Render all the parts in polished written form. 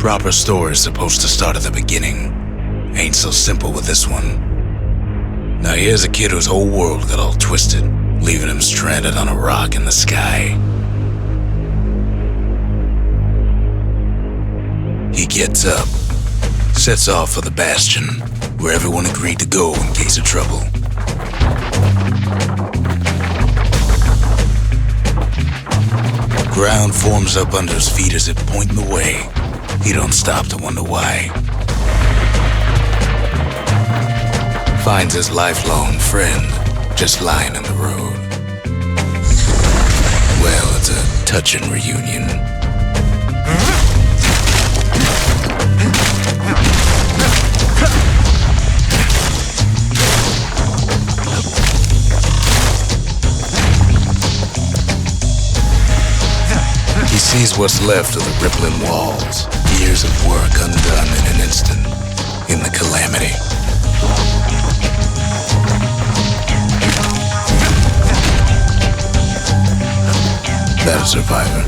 Proper story's supposed to start at the beginning. Ain't so simple with this one. Now here's a kid whose whole world got all twisted, leaving him stranded on a rock in the sky. He gets up, sets off for the Bastion, where everyone agreed to go in case of trouble. Ground forms up under his feet as it pointing the way. He don't stop to wonder why. Finds his lifelong friend just lying in the road. Well, it's a touching reunion. He sees what's left of the rippling walls, years of work undone in an instant, in the calamity. That a survivor?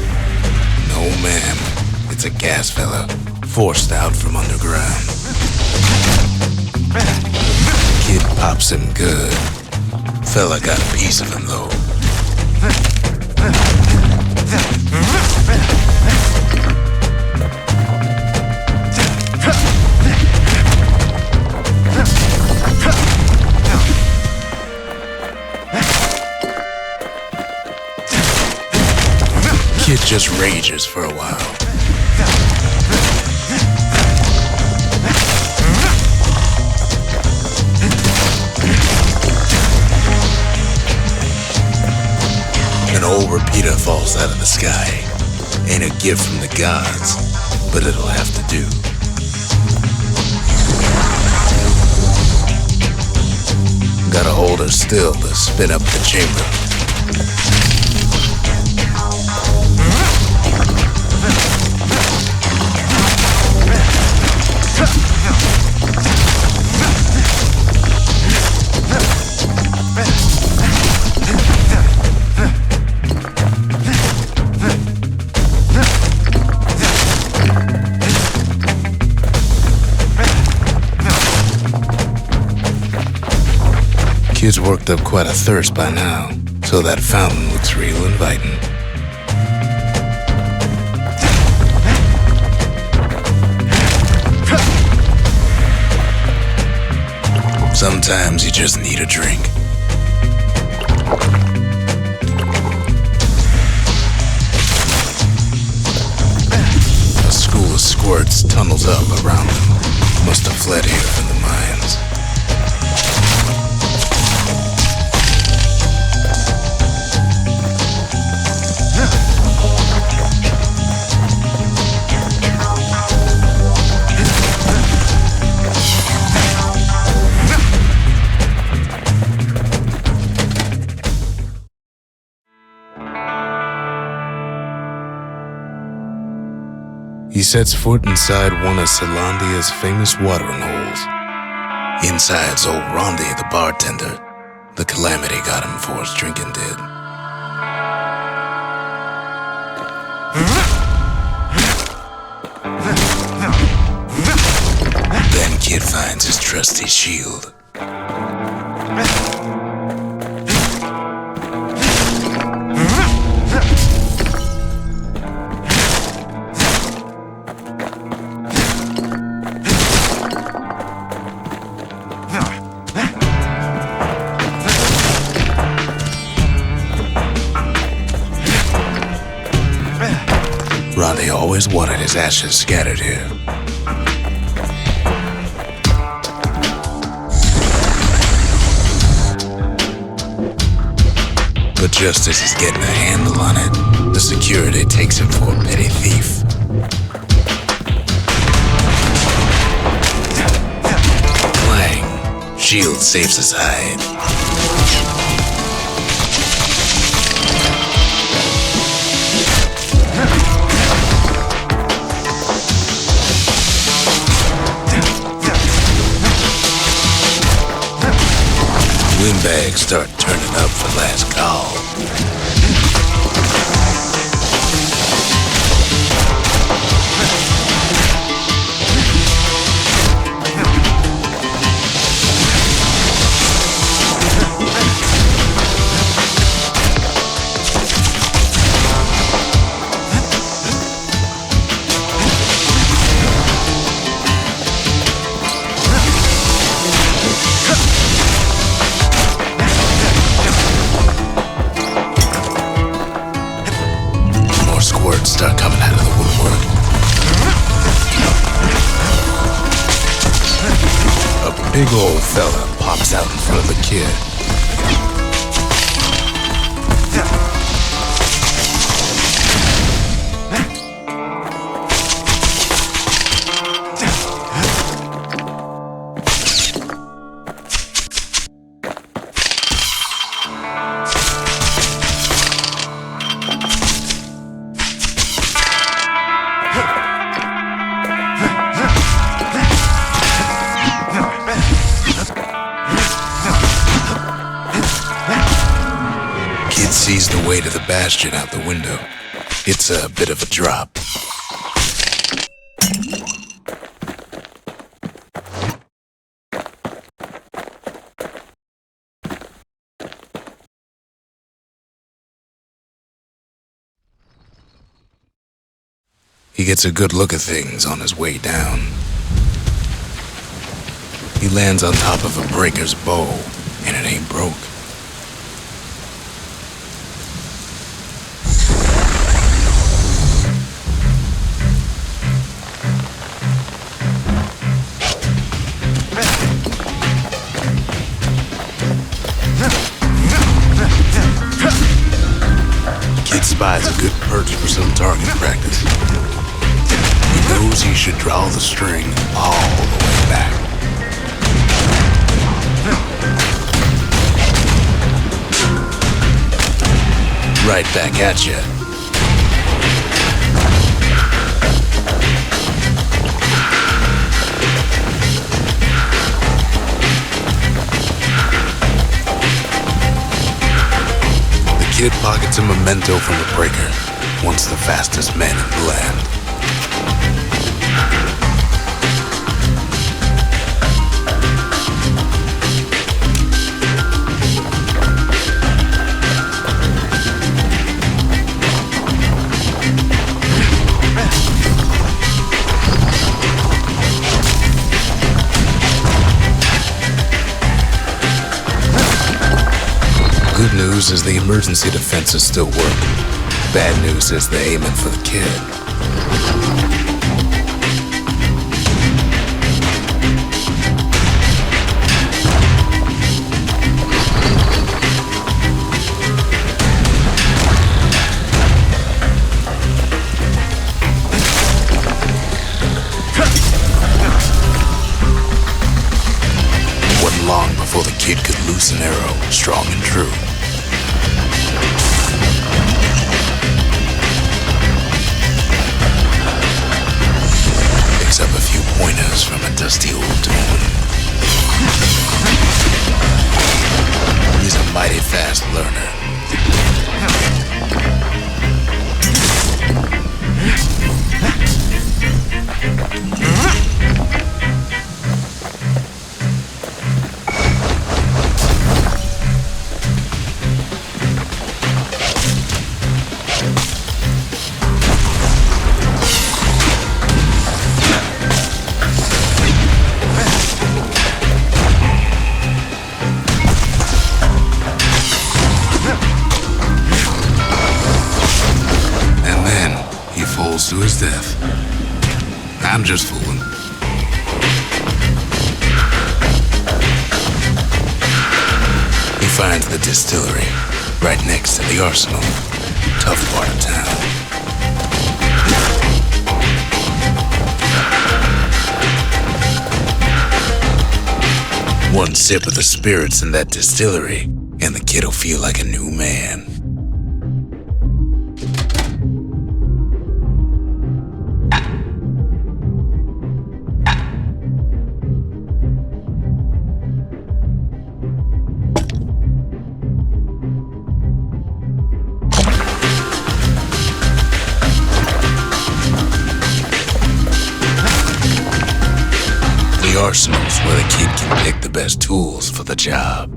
No, ma'am. It's a gas fella, forced out from underground. Kid pops him good. Fella got a piece of him, though. Kid just rages for a while. An old repeater falls out of the sky. Ain't a gift from the gods, but it'll have to do. Gotta hold her still to spin up the chamber. Kid's worked up quite a thirst by now, so that fountain looks real inviting. Sometimes you just need a drink. A school of squirts tunnels up around them. Must have fled here from the mines. He sets foot inside one of Celandia's famous watering holes. Inside's old Rondi, the bartender. The calamity got him before his drinking did. Then Kid finds his trusty shield. Rondi always wanted his ashes scattered here. But just as he's getting a handle on it, the security takes him for a petty thief. Clang! Shield saves his hide. Windbags start turning up for last call. big old fella pops out in front of the kid. Kid sees the way to the Bastion out the window. It's a bit of a drop. He gets a good look at things on his way down. He lands on top of a breaker's bow, and it ain't broke. Kid spies a good perch for some target practice. He knows he should draw the string all the way back. Right back at you. The kid pockets a memento from the breaker, once the fastest man in the land. Good news is the emergency defenses still work. Bad news is they're aiming for the kid. It wasn't long before the kid could loose an arrow, strong and true. Picks up a few pointers from a dusty old tome. He's a mighty fast learner. To his death. I'm just fooling. He finds the distillery right next to the arsenal. Tough part of town. One sip of the spirits in that distillery, and the kid'll feel like a new man. The arsenal's where the kid can pick the best tools for the job.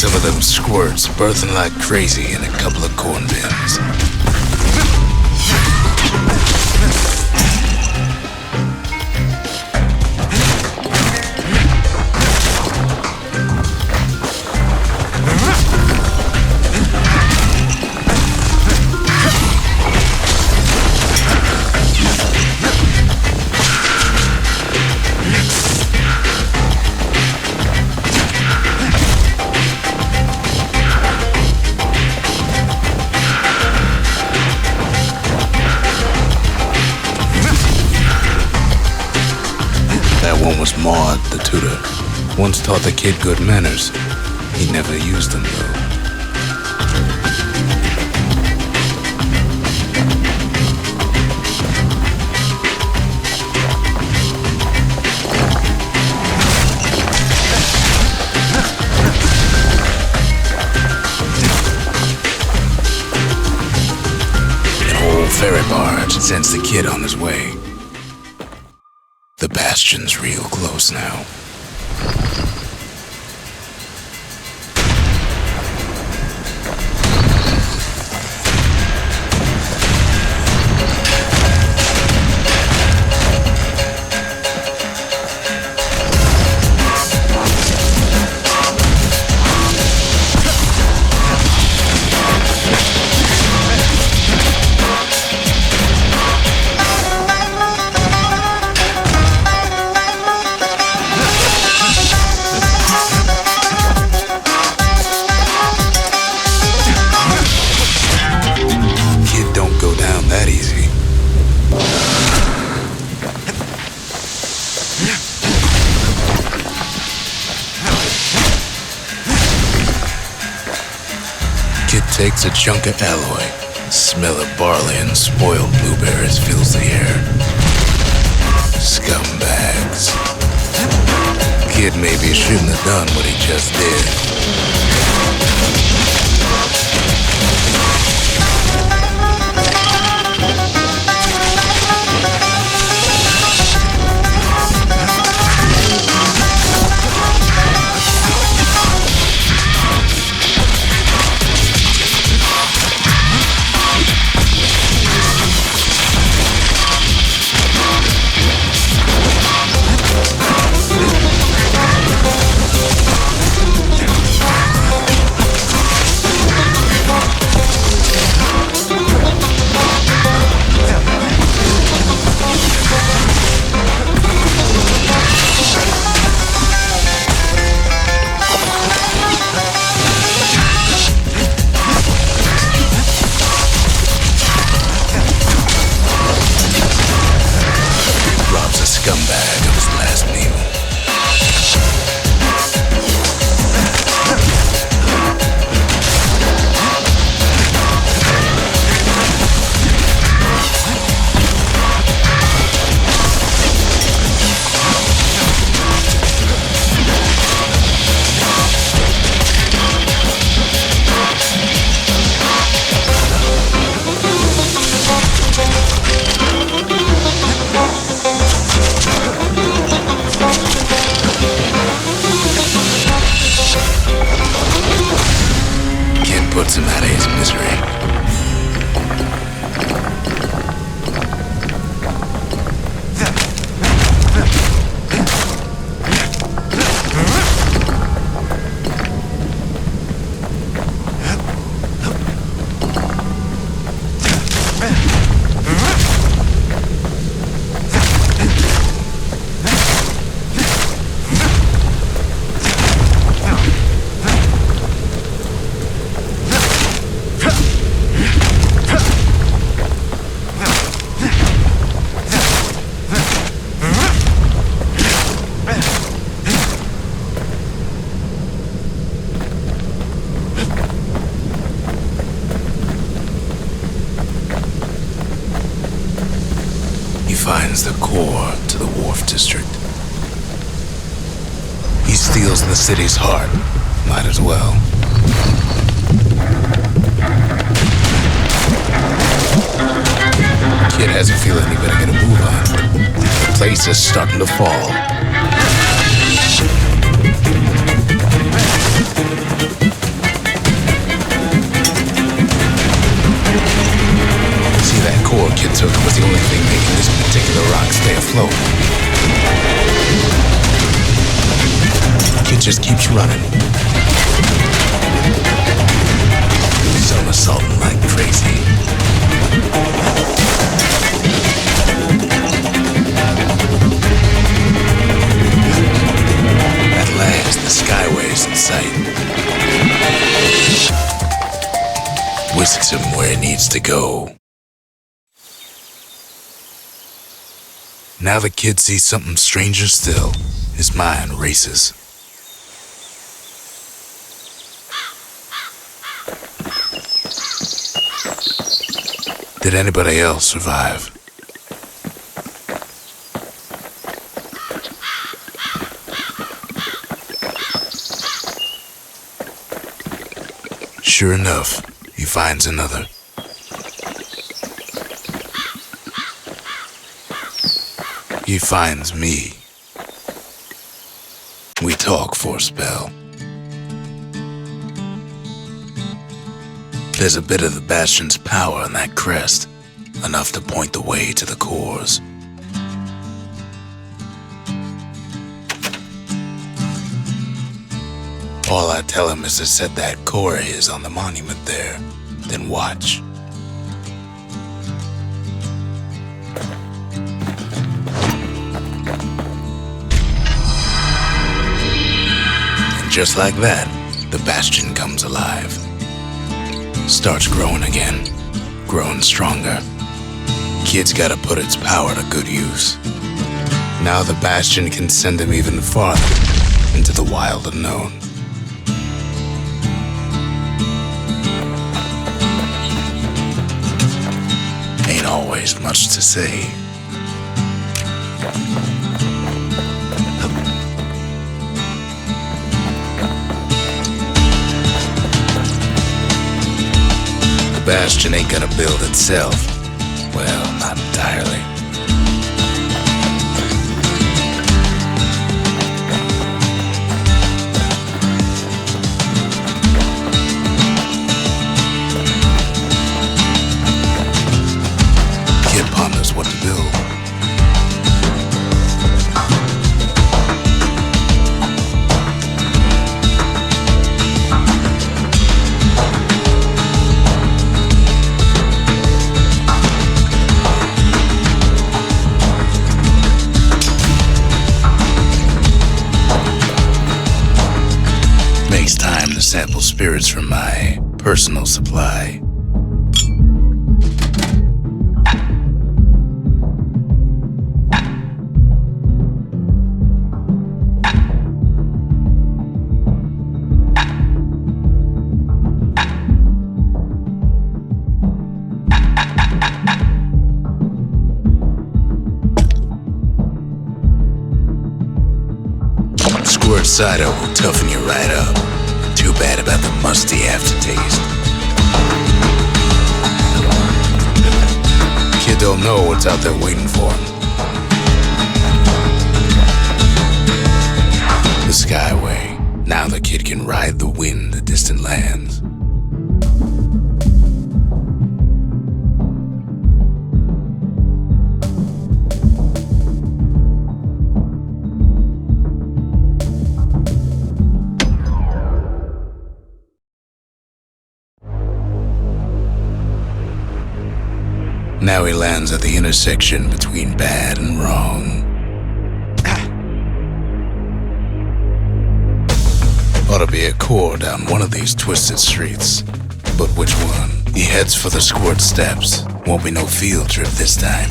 Some of them squirts birthing like crazy in a couple of corn bins. Was Maud, the tutor. Once taught the kid good manners. He never used them, though. An old ferry barge sends the kid on his way. The Bastion's real close now. Takes a chunk of alloy. Smell of barley and spoiled blueberries fills the air. Scumbags. Kid maybe shouldn't have done what he just did. Scumbag of his last meal. Puts him out of his misery. Finds the core to the Wharf District. He steals the city's heart. Might as well. Kid has a feeling he better get a move on. The place is starting to fall. core Kid took was the only thing making this particular rock stay afloat. Kid just keeps running. Somersaulting like crazy. At last, the skyway's in sight. Whisks him where he needs to go. Now the kid sees something stranger still. His mind races. Did anybody else survive? Sure enough, he finds another. He finds me. We talk for a spell. There's a bit of the Bastion's power in that crest, enough to point the way to the cores. All I tell him is to set that core of his on the monument there, then watch. And just like that, the Bastion comes alive. Starts growing again, growing stronger. Kid's gotta put its power to good use. Now the Bastion can send him even farther into the wild unknown. Ain't always much to say. The Bastion ain't gonna build itself. Well, not entirely. Kid ponders what to build. Makes time to sample spirits from my personal supply. Squirt cider will toughen you right up. Too bad about the musty aftertaste. Kid don't know what's out there waiting for him. The Skyway. Now the kid can ride the wind to distant lands. Now he lands at the intersection between bad and wrong. Ought to be a core down one of these twisted streets. But which one? He heads for the squirt steps. Won't be no field trip this time.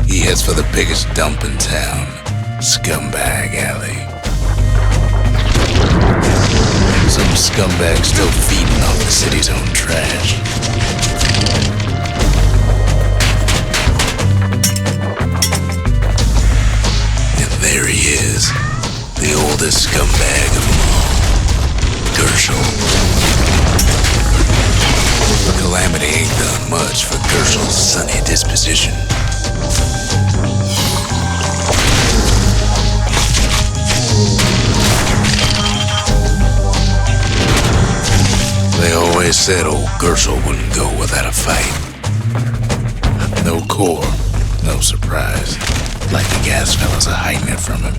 He heads for the biggest dump in town, Scumbag Alley. Some scumbag still feeding off the city's own trash. And there he is, the oldest scumbag of them all, Gershel. Calamity ain't done much for Gershel's sunny disposition. They said old Gershel wouldn't go without a fight. No core, no surprise. Like the gas fellas are hiding it from him.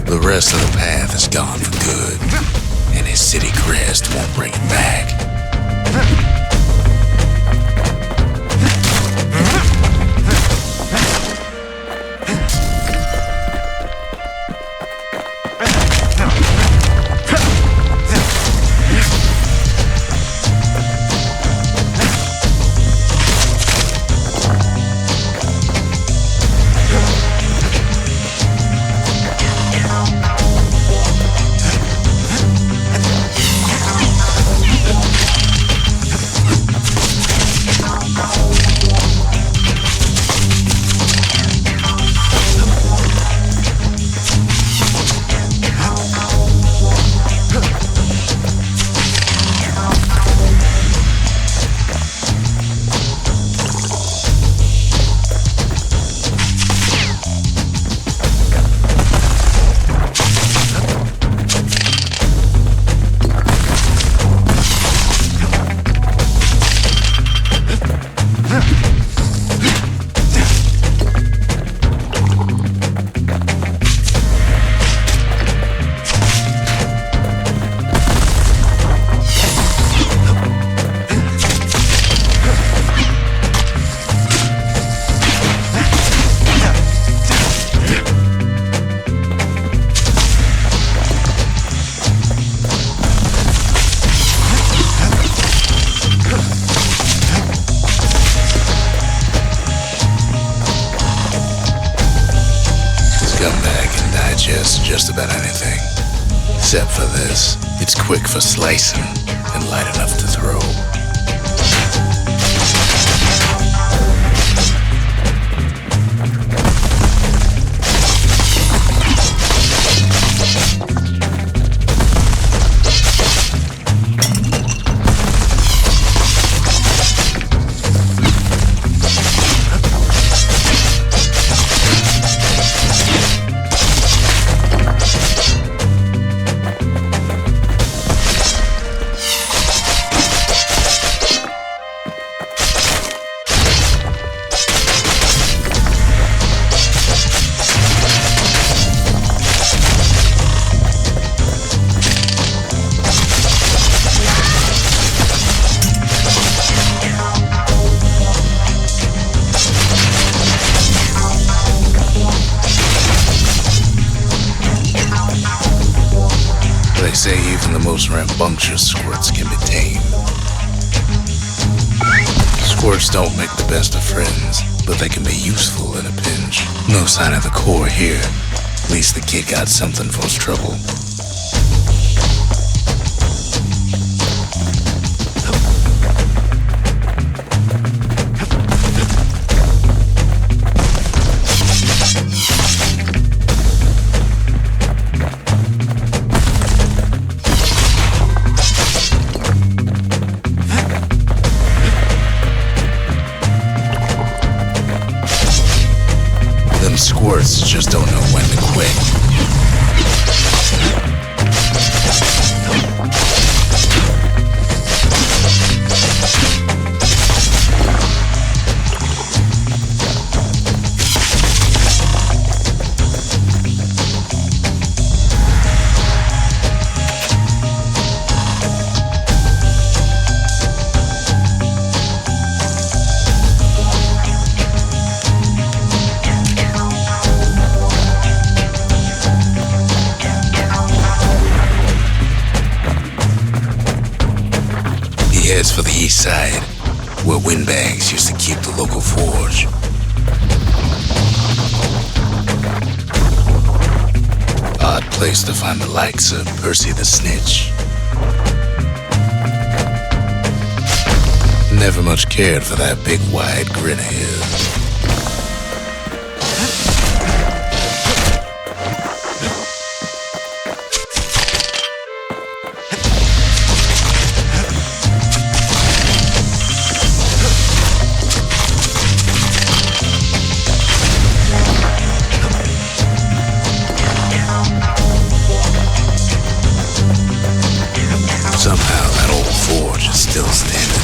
The rest of the path is gone for good, and his city crest won't bring it back. Just about anything. Except for this. It's quick for slicing and light enough to throw. They say even the most rambunctious squirts can be tamed. Squirts don't make the best of friends, but they can be useful in a pinch. No sign of the core here. At least the kid got something for his trouble. Squirts just don't know when to quit. He heads for the east side, where windbags used to keep the local forge. Odd place to find the likes of Percy the Snitch. Never much cared for that big wide grin of his. still standing.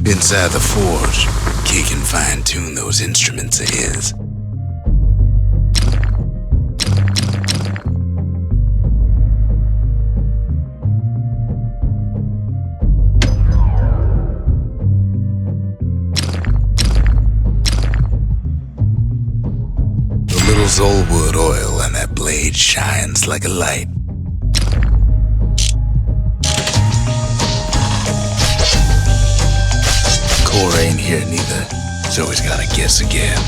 Inside the forge, Kid can fine-tune those instruments of his. The little Zolwood oil on that blade shines like a light. Core ain't here neither, so he's gotta guess again.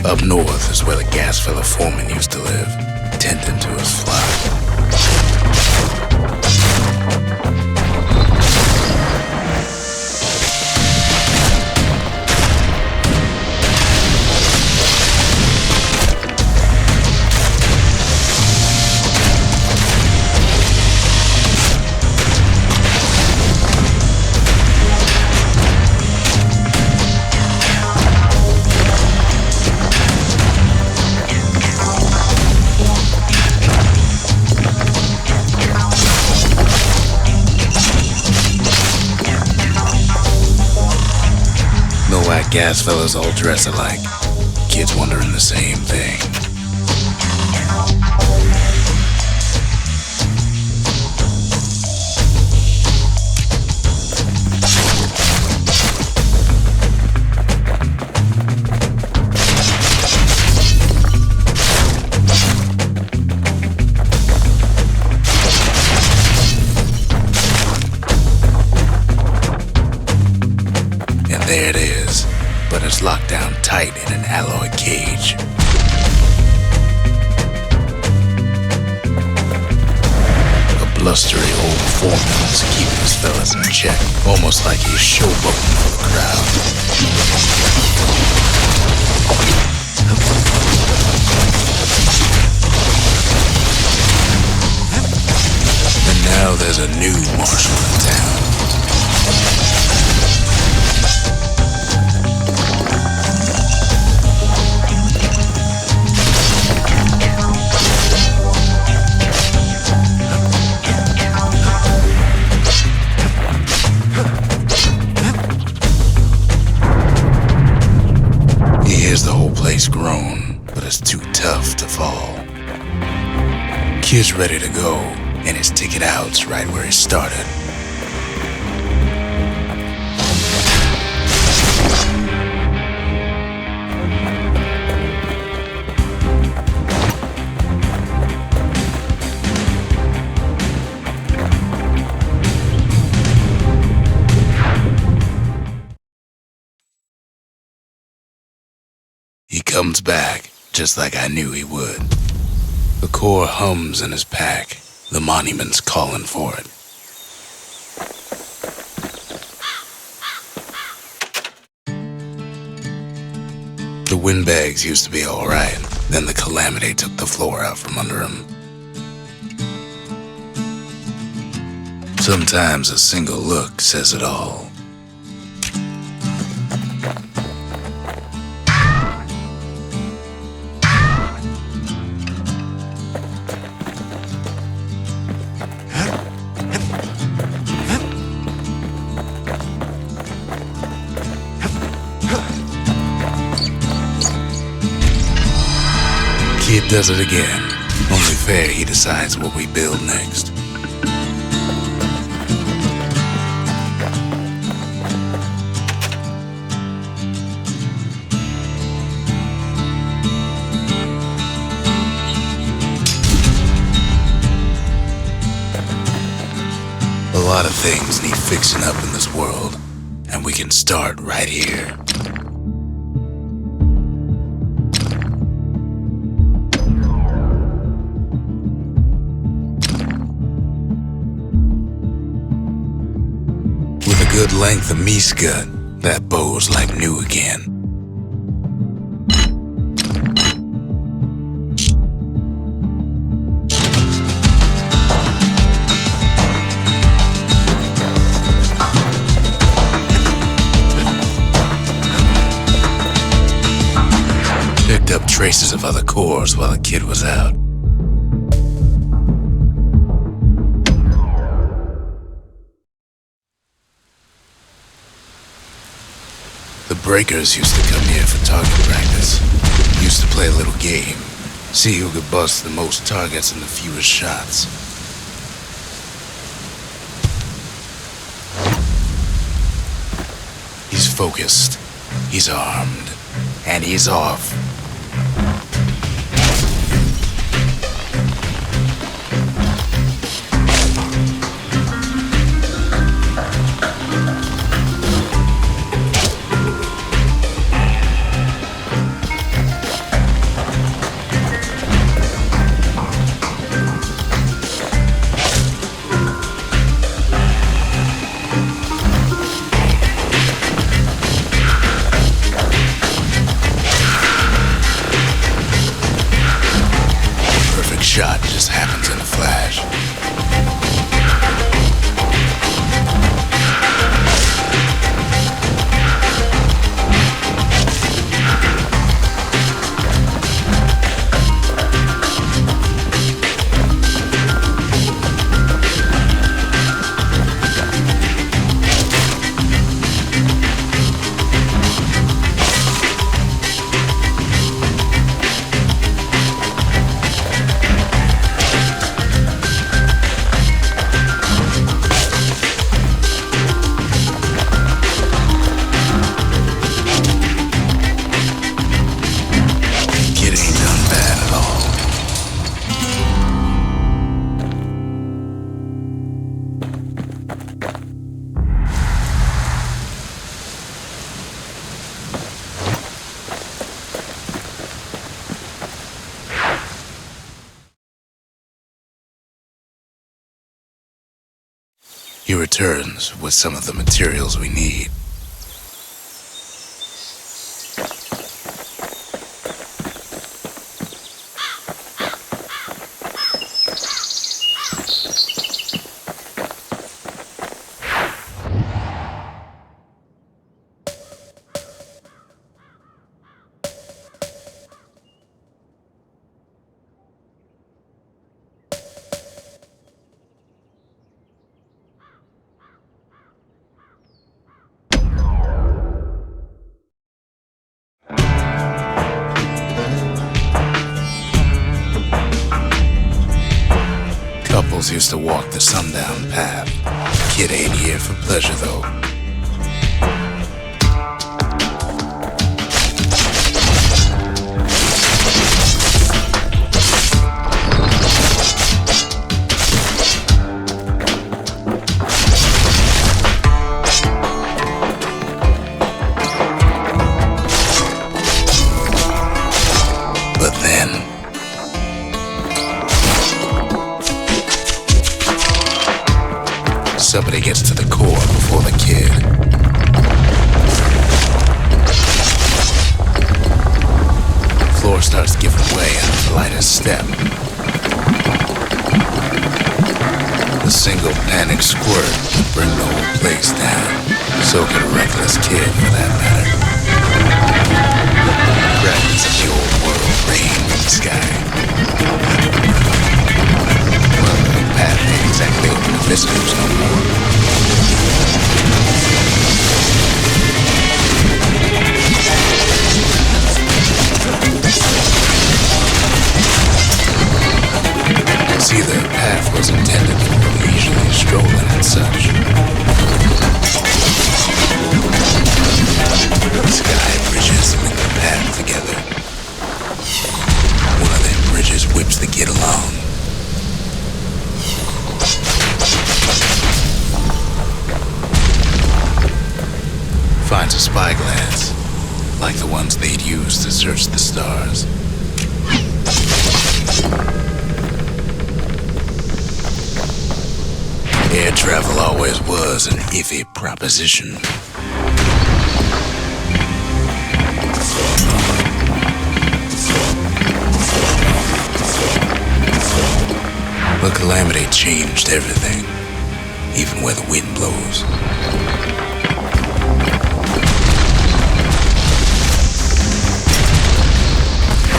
Up north is where the gas fella foreman used to live, tending to his flock. Gas fellas all dress alike. Kids wondering the same thing. And there it is. But it's locked down tight in an alloy cage. A blustery old foreman is keeping his fellas in check, almost like he's showboating for the crowd. And now there's a new marshal in town. The whole place grown, but it's too tough to fall. Kid's ready to go, and his ticket out's right where he started. He comes back, just like I knew he would. The core hums in his pack. The monument's calling for it. The windbags used to be alright, then the calamity took the floor out from under him. Sometimes a single look says it all. Kid does it again. Only fair he decides what we build next. things need fixing up in this world, and we can start right here. With a good length of Miska, that bow's like new again. Picked up traces of other cores while the kid was out. The breakers used to come here for target practice. Used to play a little game. See who could bust the most targets and the fewest shots. He's focused. He's armed. And he's off. Shot just happens in a flash. He returns with some of the materials we need. Couples used to walk the sundown path. Kid ain't here for pleasure, though. But then somebody gets to the core before the kid. The floor starts giving way under the lightest step. The single panic squirt could bring the whole place down. So could a reckless kid, for that matter. Dragons of the old world rain in the sky. Well, the path ain't exactly open to visitors no more. See, the path was intended for leisurely strolling and such. Sky bridges link the path together. One of them bridges whips the kid along. to spyglass, like the ones they'd use to search the stars. Air travel always was an iffy proposition. But Calamity changed everything, even where the wind blows.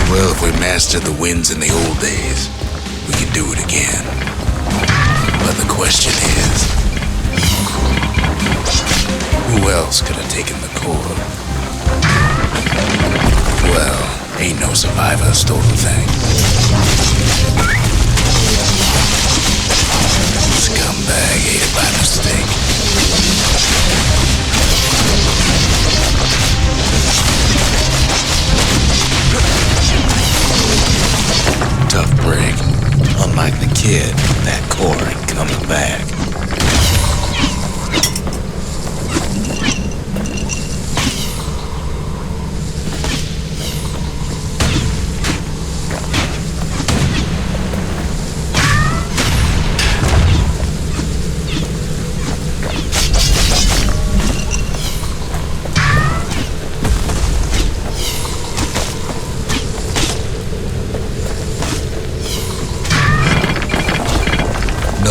Well, if we mastered the winds in the old days, we can do it again. But the question is, who else could have taken the core? Well, ain't no survivor stole the thing. Scumbag ate it by mistake. Tough break. Unlike the kid, that core ain't coming back.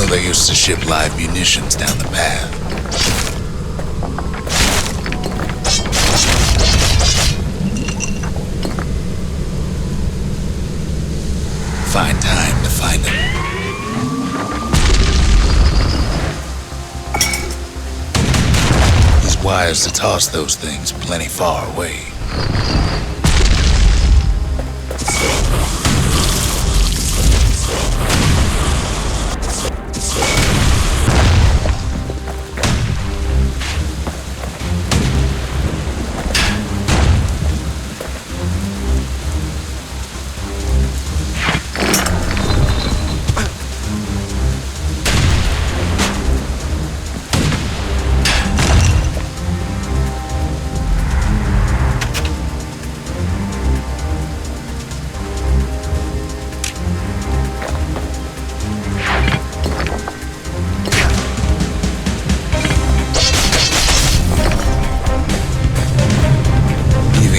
They used to ship live munitions down the path. Find time to find them. These wires to toss those things plenty far away.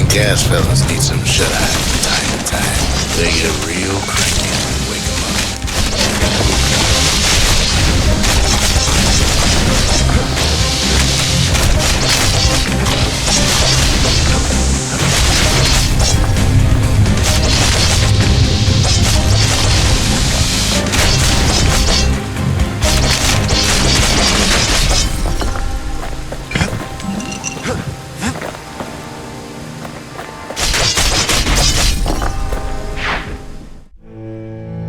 Gas fellas need some shut-eye from time to time. They get real cranky and wake 'em up.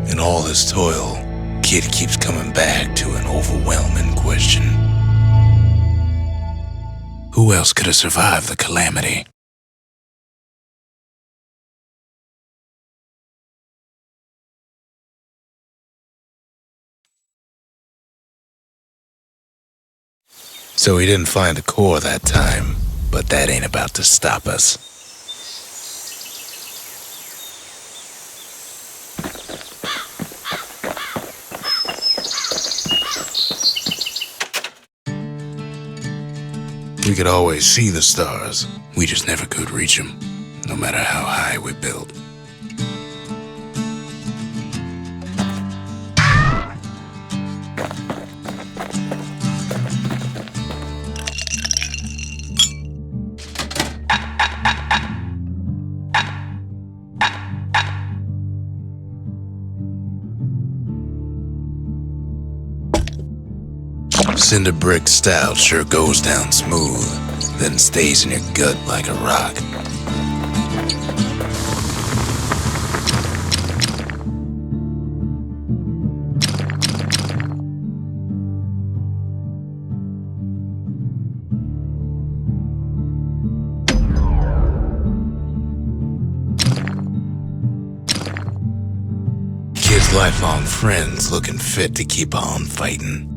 In all this toil, Kid keeps coming back to an overwhelming question. Who else could have survived the calamity? So he didn't find the core that time, but that ain't about to stop us. We could always see the stars, we just never could reach them, no matter how high we built. Cinder brick stout sure goes down smooth, then stays in your gut like a rock. Kid's lifelong friends looking fit to keep on fighting.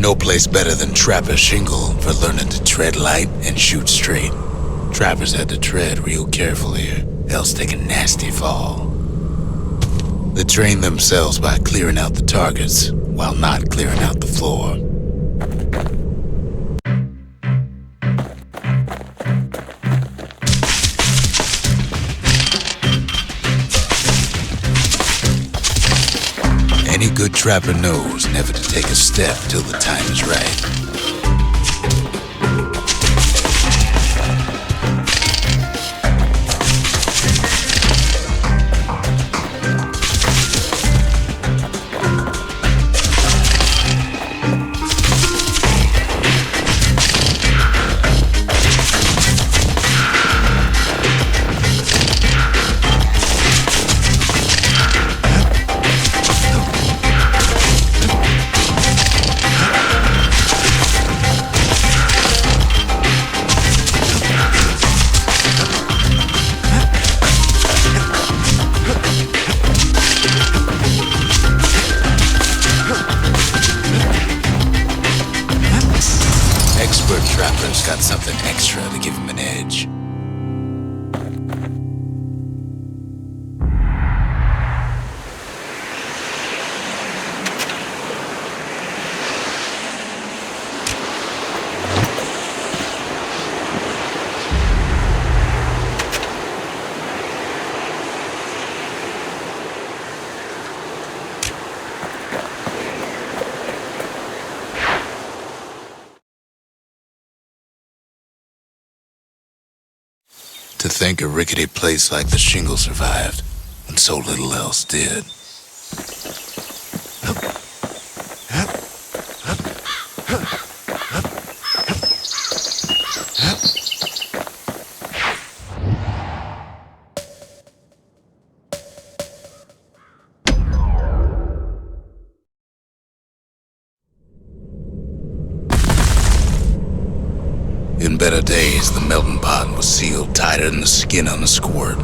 No place better than Trapper Shingle for learning to tread light and shoot straight. Trappers had to tread real careful here, else take a nasty fall. They train themselves by clearing out the targets while not clearing out the floor. Any good trapper knows never to take a step till the time is right. Expert trappers got something extra to give him an edge. To think a rickety place like the Shingle survived, when so little else did. In better days, the melting pot was sealed tighter than the skin on a squirt.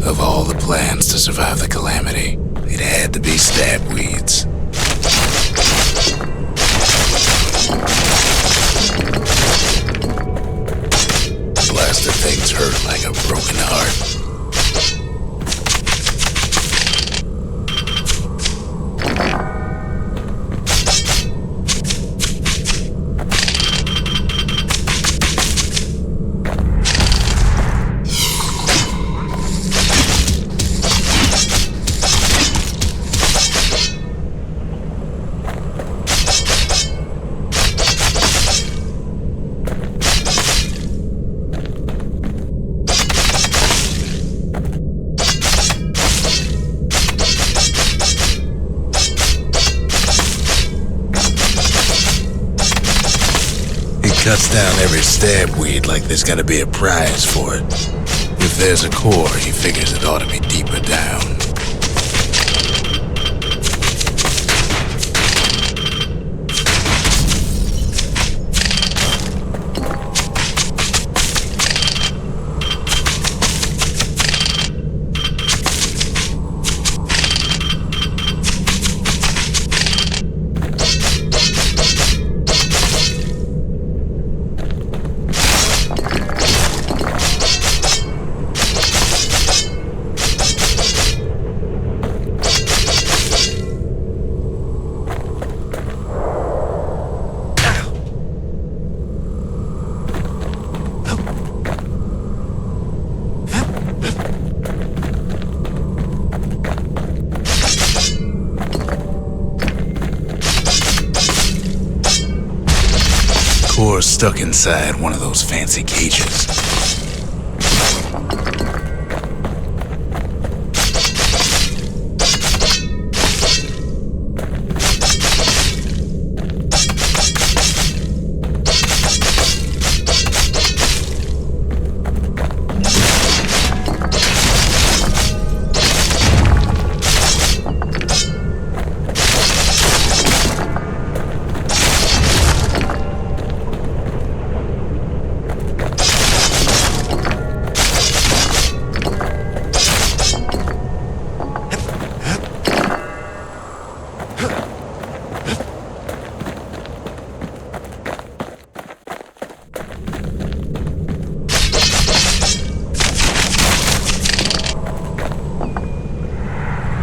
Of all the plans to survive the calamity, it had to be stabweeds. Blasted things hurt like a broken heart. Cuts down every stabweed like there's gotta be a prize for it. If there's a core, he figures it ought to be deeper down. Core stuck inside one of those fancy cages.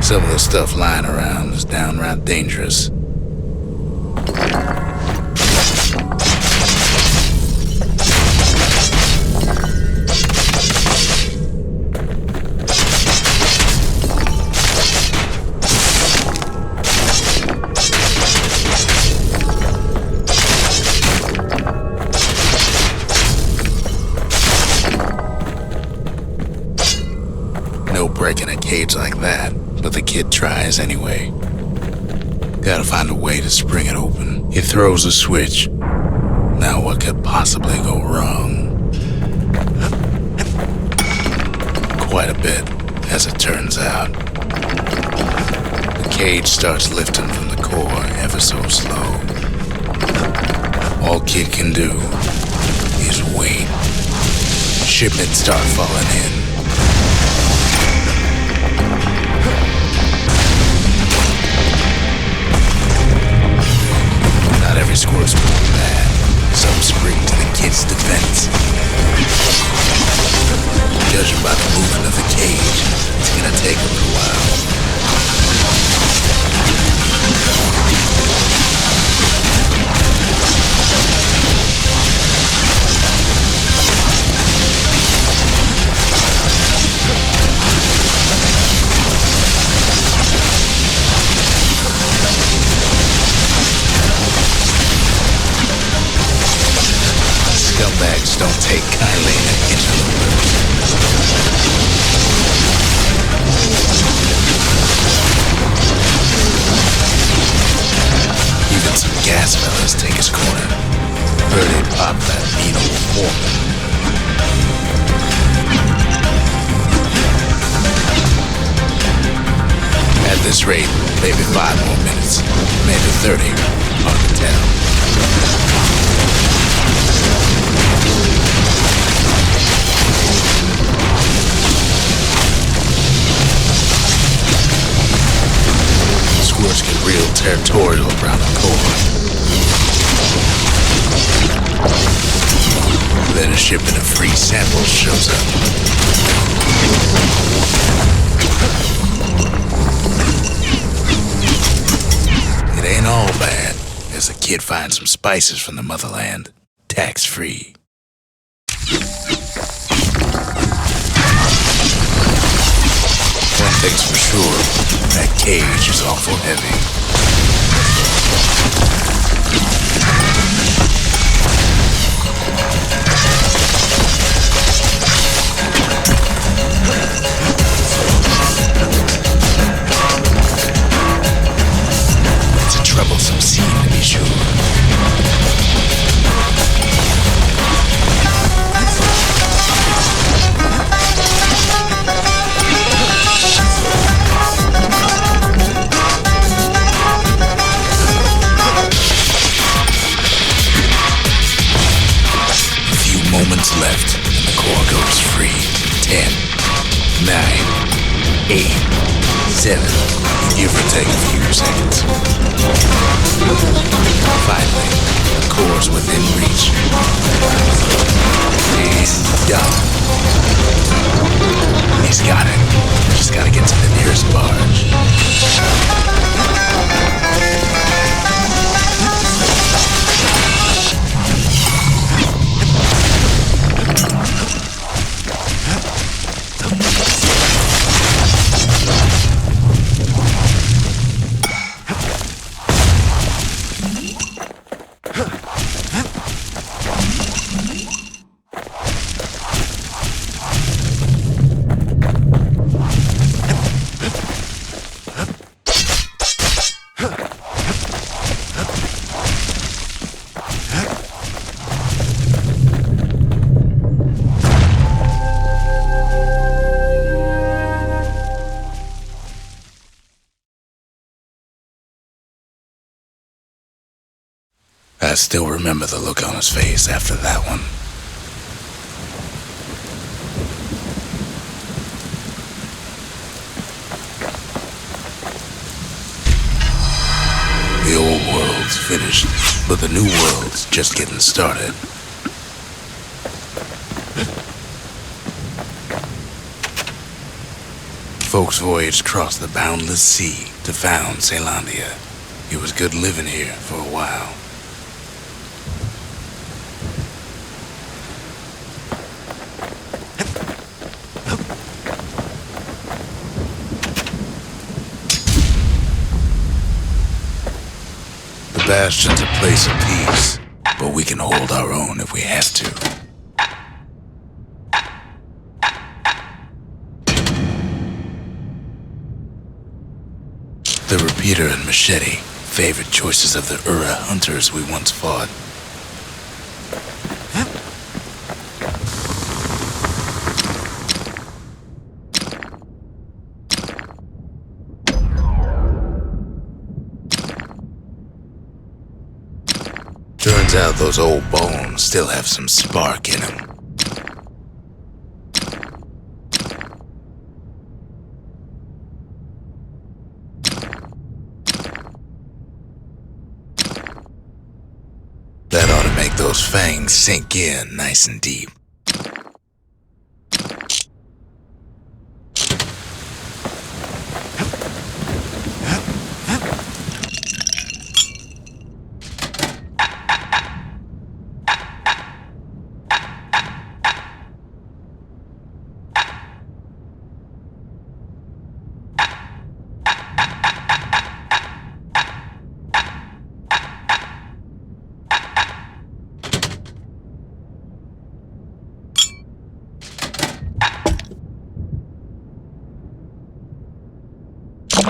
Some of the stuff lying around is downright dangerous. No breaking a cage like that, but the kid tries anyway. Gotta find a way to spring it open. He throws a switch. Now what could possibly go wrong? Quite a bit, as it turns out. The cage starts lifting from the core ever so slow. All kid can do is wait. Shipments start falling in. Not every squirrel's bad. Some spring to the kid's defense. Judging by the movement of the cage, it's gonna take a little while. Scumbags don't take kindly to interlopers. Even some gas fellas take his corner. Heard he popped that needle foreman. At this rate, maybe 5 more minutes, maybe 30, hard to tell. Squirrels get real territorial around the core. Then a shipment of free samples shows up. It ain't all bad, as the kid finds some spices from the motherland, tax-free. One thing's for sure, that cage is awful heavy. It's a troublesome scene to be sure. Moments left, and the core goes free. 10, 9, 8, 7, give or take a few seconds. Finally, the core's within reach. And done. He's got it. Just gotta get to the nearest barge. I still remember the look on his face after that one. The old world's finished, but the new world's just getting started. Folks voyaged across the boundless sea to found Ceylondia. It was good living here for a while. The Bastion's a place of peace, but we can hold our own if we have to. The repeater and machete, favorite choices of the Ura hunters we once fought. Turns out those old bones still have some spark in them. That ought to make those fangs sink in nice and deep.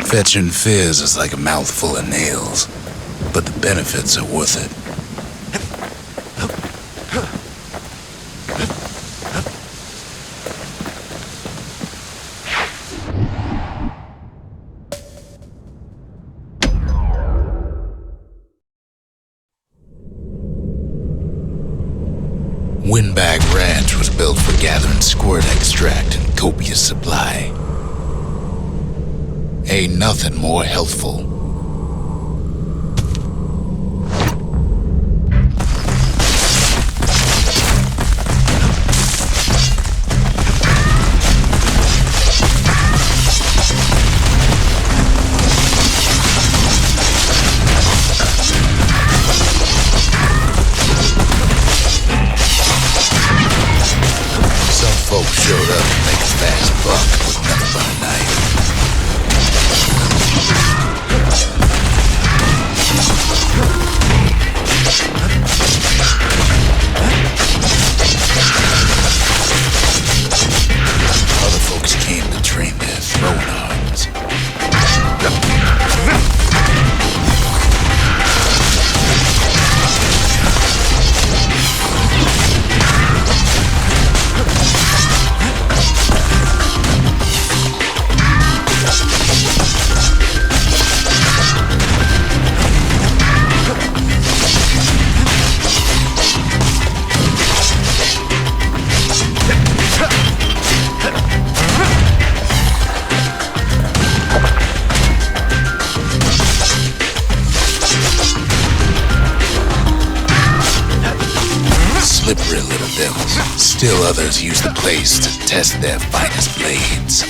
Fetching fizz is like a mouthful of nails, but the benefits are worth it. Windbag Ranch was built for gathering squirt extract in copious supply. Ain't nothing more healthful. Some folks showed up to make a fast buck with nothing but a knife. Other folks came to train their throwing arms. Slippery little devils. Still others use the place to test their finest blades.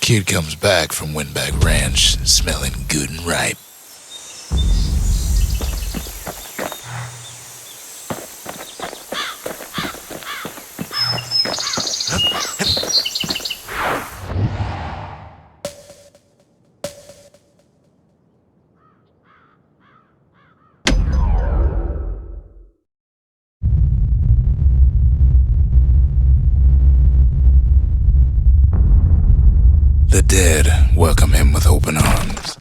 Kid comes back from Windbag Ranch smelling good and ripe. The dead welcome him with open arms.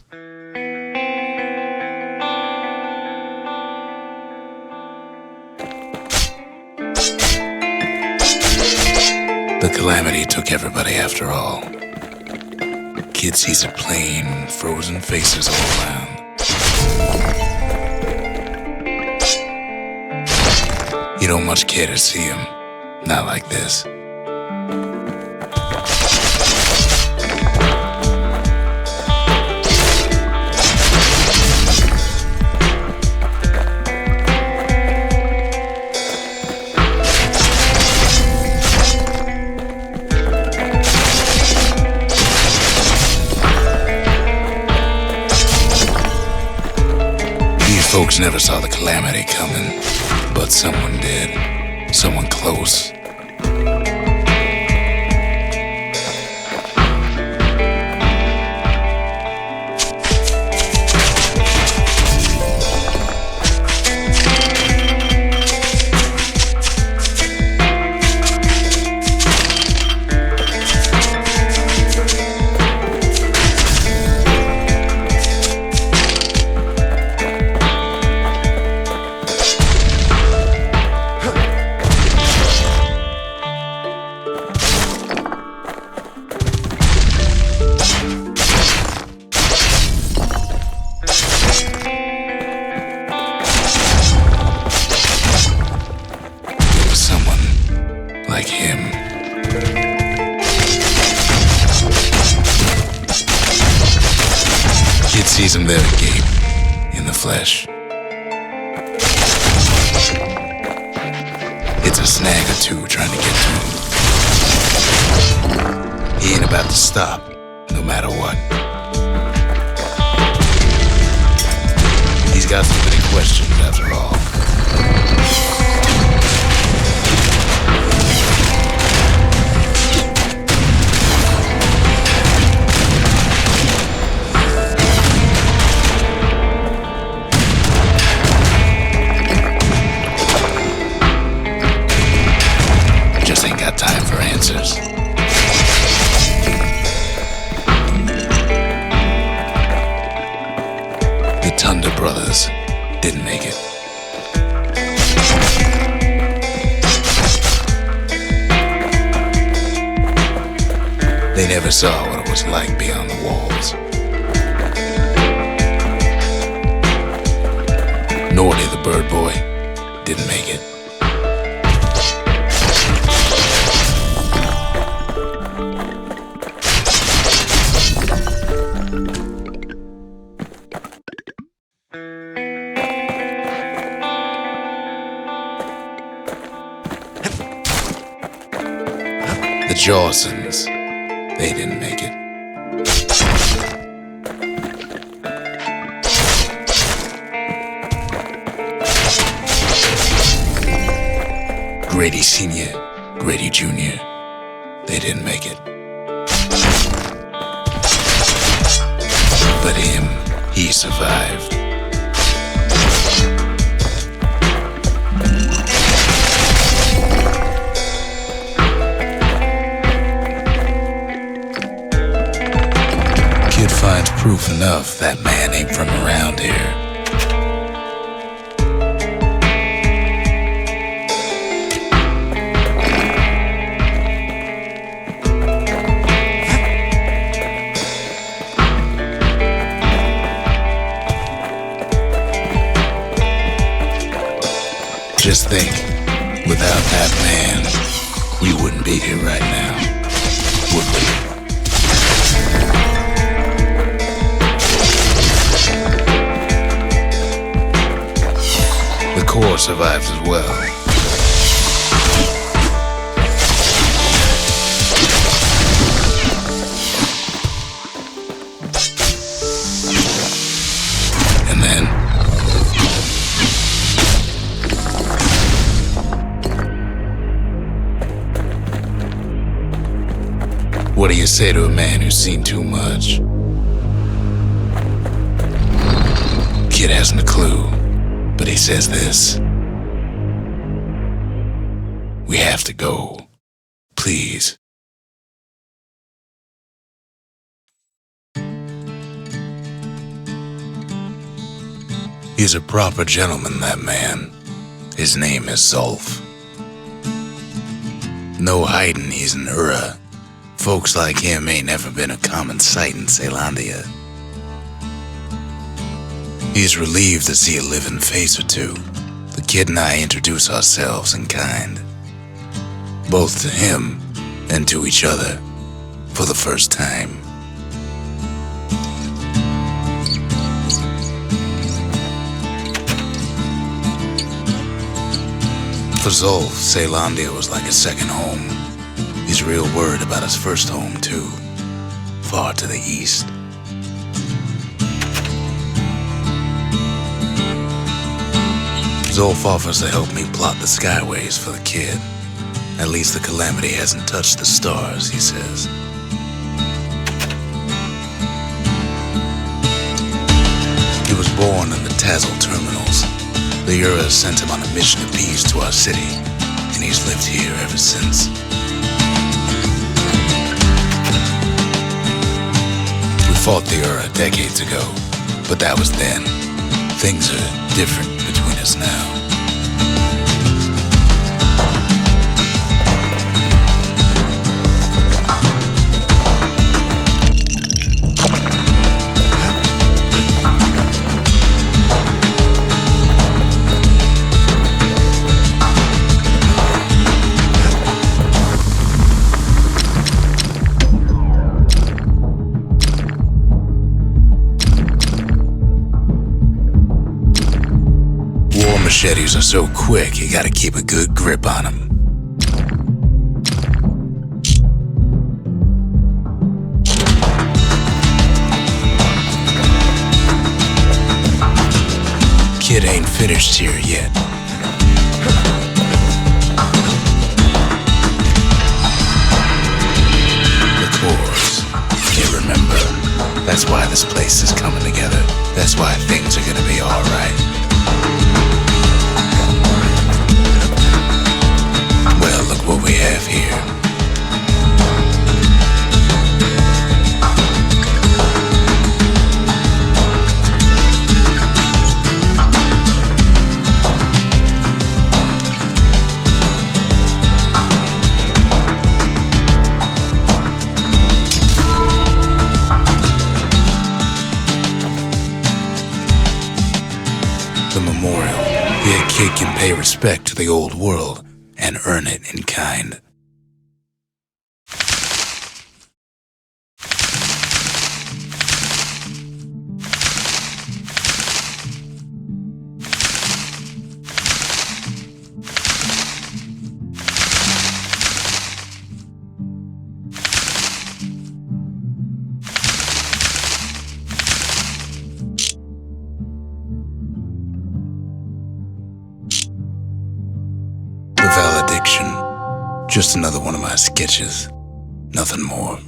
The calamity took everybody after all. Kid sees a plain, frozen faces all around. You don't much care to see him, not like this. Folks never saw the calamity coming, but someone did. Someone close. Like him. Kid sees him there agape, in the flesh. It's a snag or two trying to get to him. He ain't about to stop, no matter what. He's got so many questions after all. Ain't got time for answers. The Thunder brothers didn't make it. They never saw what it was like beyond the walls. Nordy the bird boy didn't make it. The Jawsons, they didn't make it. Grady Sr., Grady Jr., they didn't make it. But him, he survived. Kid finds proof enough that man ain't from around here. Just think, without that man, we wouldn't be here right now, would we? The Corps survives as well. do you say to a man who's seen too much? Kid hasn't a clue, but he says this. We have to go. Please. He's a proper gentleman, that man. His name is Zolf. No hiding he's an Ura. Folks like him ain't never been a common sight in Caelondia. He's relieved to see a living face or two. The kid and I introduce ourselves in kind, both to him and to each other, for the first time. For Zolf, Caelondia was like a second home. He's real worried about his first home, too, far to the east. Zolf offers to help me plot the skyways for the kid. At least the calamity hasn't touched the stars, he says. He was born in the Tazzle terminals. The Uras sent him on a mission of peace to our city, and he's lived here ever since. We fought the Ura decades ago, but that was then. Things are different between us now. Machetes are so quick, you gotta keep a good grip on them. Kid ain't finished here yet. The cores, you remember. That's why this place is coming together. That's why things are gonna be alright. Well, look what we have here. The memorial. Here a kid can pay respect to the old world and earn it in kind. Valediction. Just another one of my sketches. Nothing more.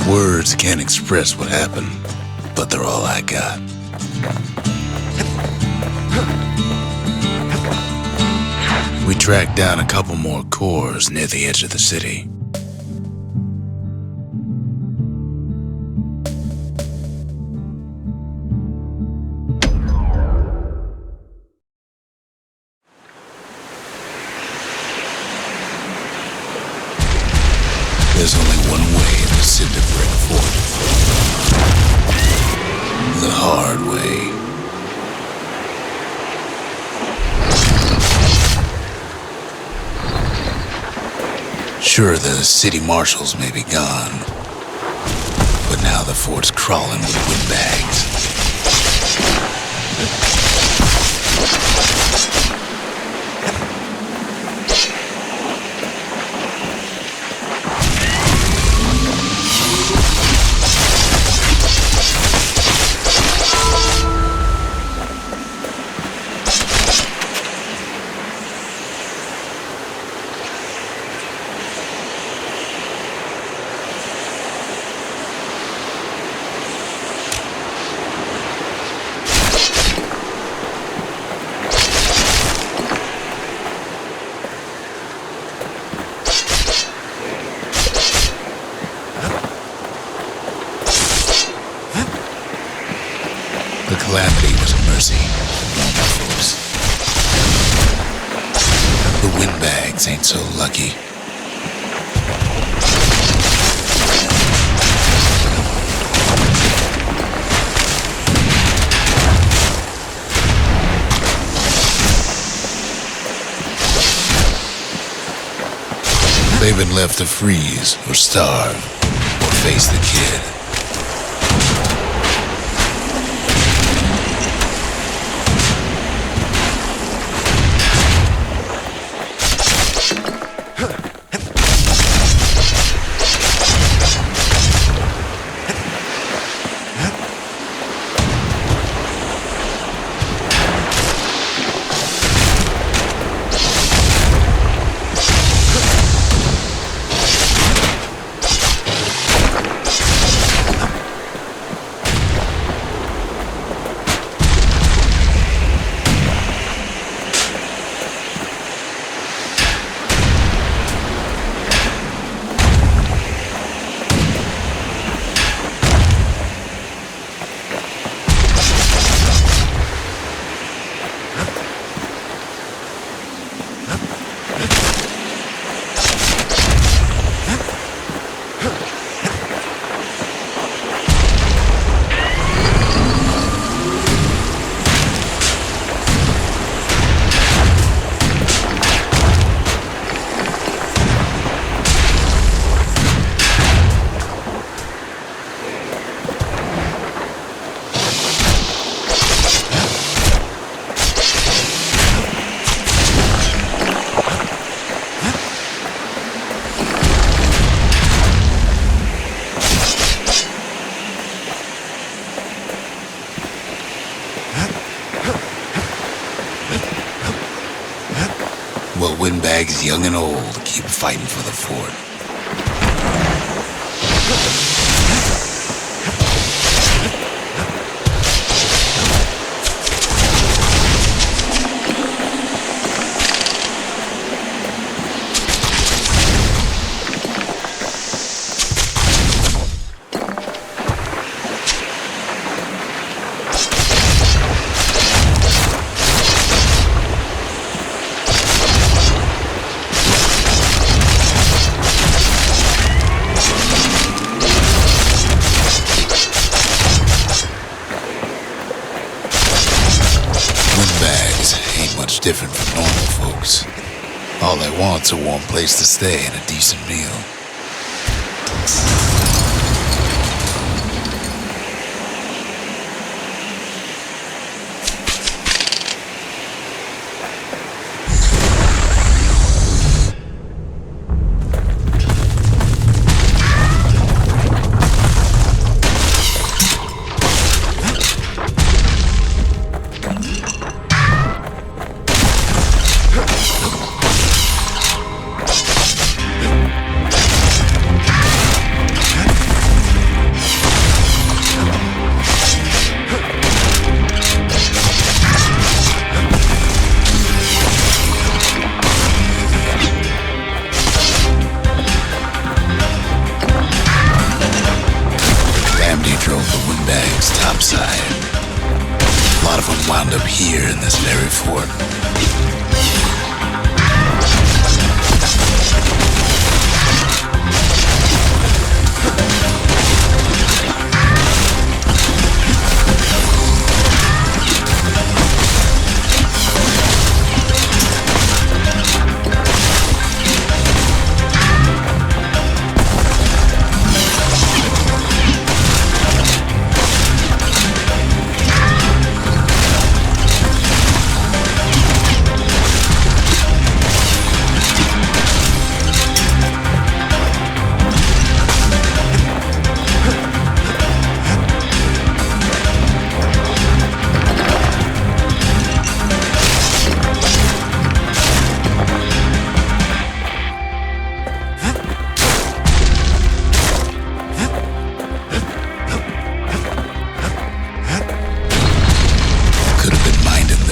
Words can't express what happened, but they're all I got. We tracked down a couple more cores near the edge of the city. There's only one way to Cinder Brick Fort. The hard way. Sure, the city marshals may be gone, but now the fort's crawling with windbags. The windbags ain't so lucky. They've been left to freeze or starve or face the kid. Well, windbags young and old keep fighting for the fort. Different from normal folks. All they want's a warm place to stay and a decent meal. Topside. A lot of them wound up here in this very fort.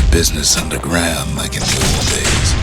Business underground like in the old days.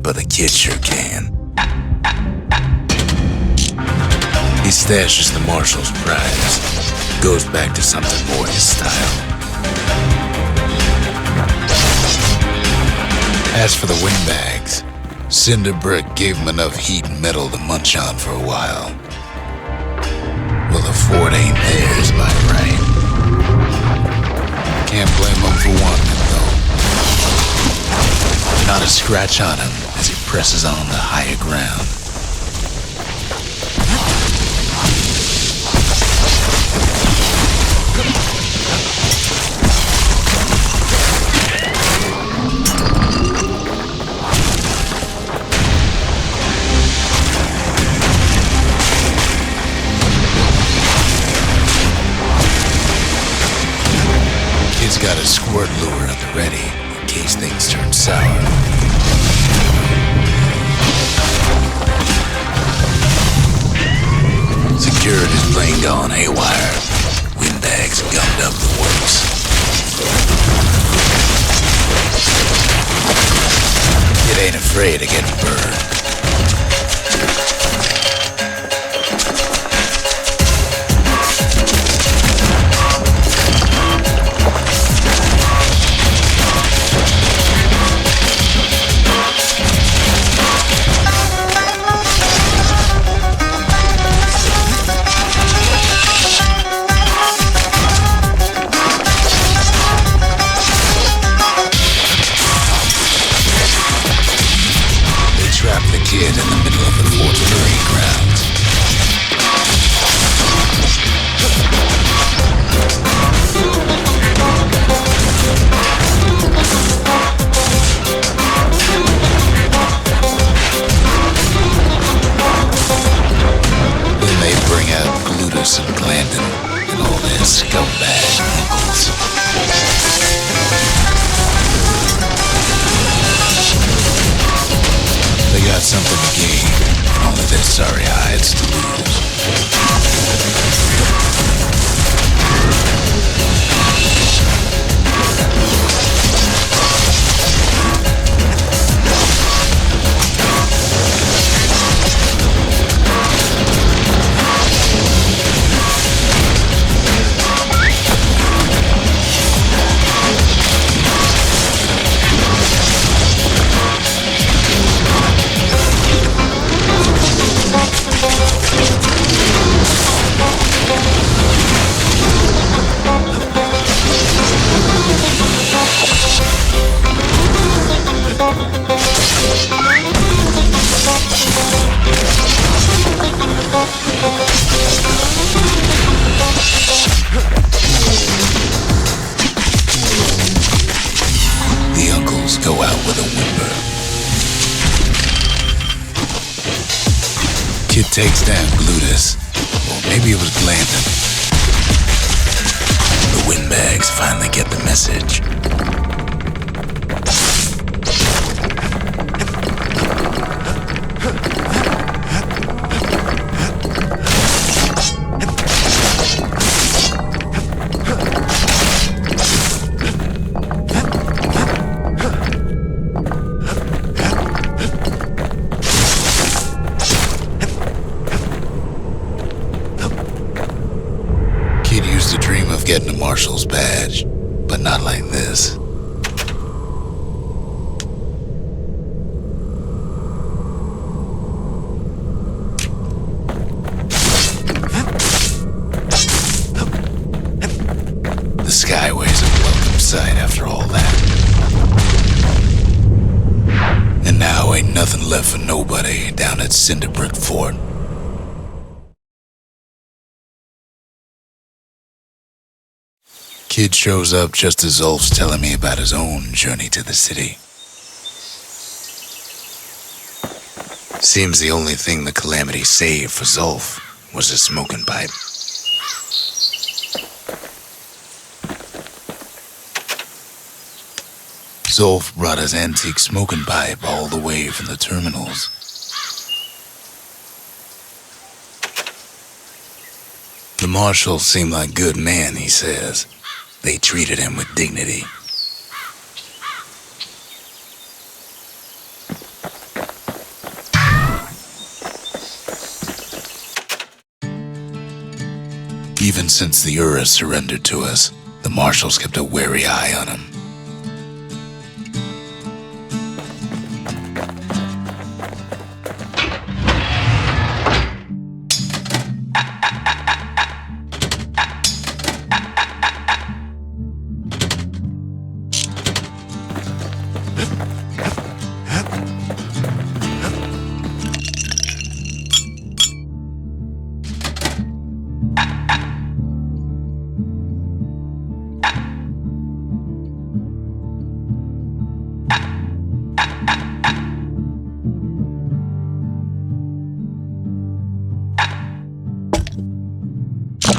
but the kid sure can. He stashes the marshal's prize, goes back to something more his style. As for the windbags, Cinderbrick gave him enough heat and metal to munch on for a while. Well, the fort ain't theirs by right. Can't blame him for wanting it, though. Not a scratch on him as he presses on to higher ground. He's got a squirt lure at the ready in case things turn sour. Security's plane gone haywire. Windbags gummed up the works. It ain't afraid of getting burned. Kid in the middle of the fort's parade grounds. Then they bring out Glutus and Glandon and all their scumbag uncles. They got something to gain, and only their sorry hides to lose. The uncles go out with a whimper. Kid takes down Glutus, or maybe it was Glandon. The windbags finally get the message. Kid used to dream of getting a marshal's badge, but not like this. The Skyway's a welcome sight after all that. And now ain't nothing left for nobody down at Cinderbrick Fort. Kid shows up just as Zulf's telling me about his own journey to the city. Seems the only thing the Calamity saved for Zulf was his smoking pipe. Zulf brought his antique smoking pipe all the way from the terminals. The marshals seem like good men, he says. They treated him with dignity. Even since the Ura surrendered to us, the Marshals kept a wary eye on him.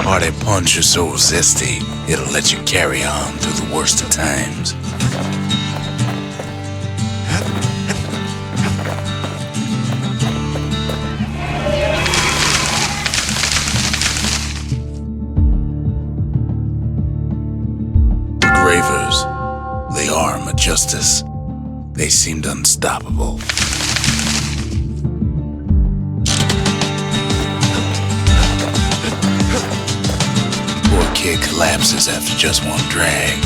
Hearty punch is so zesty, it'll let you carry on through the worst of times. The Gravers, the arm of justice, they seemed unstoppable. Kid collapses after just one drag.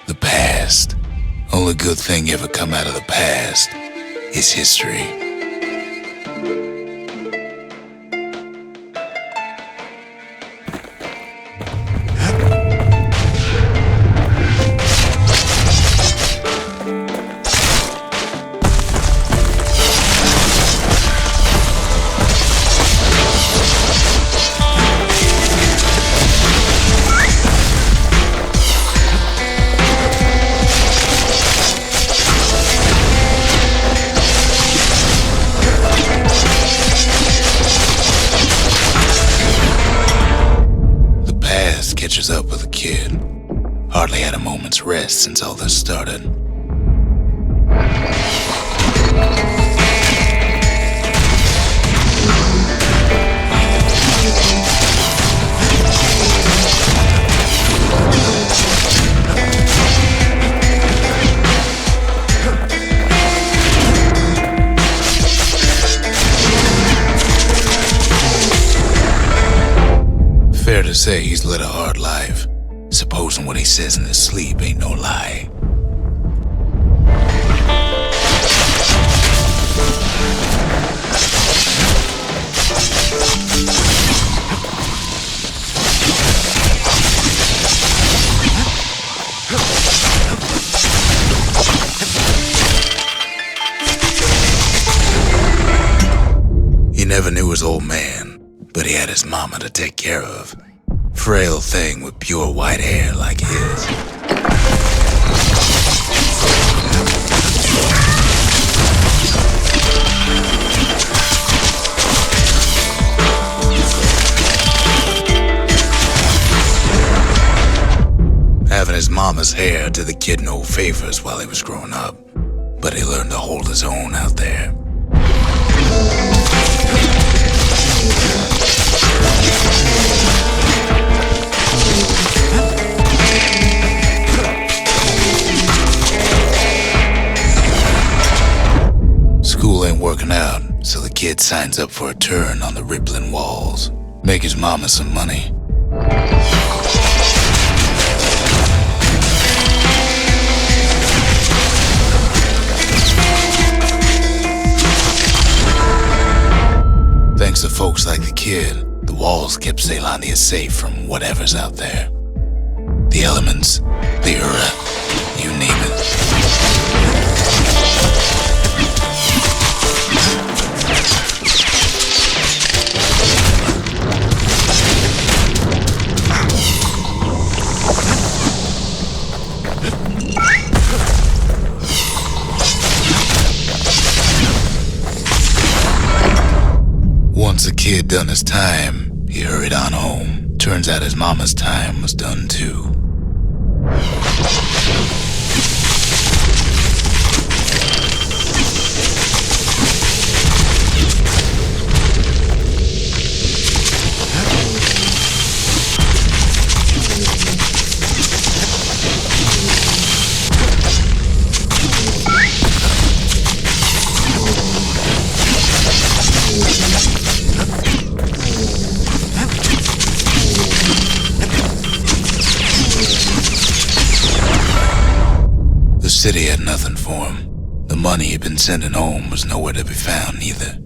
The past. Only good thing ever come out of the past is history. Catches up with a kid. Hardly had a moment's rest since all this started. Fair to say he's led a hard life, supposing what he says in his sleep ain't no lie. He never knew his old man, but he had his mama to take care of. Frail thing with pure white hair like his. Having his mama's hair did the kid no favors while he was growing up, but he learned to hold his own out there. School ain't working out, so the kid signs up for a turn on the rippling walls. Make his mama some money. Thanks to folks like the kid, the walls kept Ceylondia safe from whatever's out there. The elements, the Ura, you name it. Once the kid done his time, he hurried on home. Turns out his mama's time was done too. city had nothing for him. The money he'd been sending home was nowhere to be found either.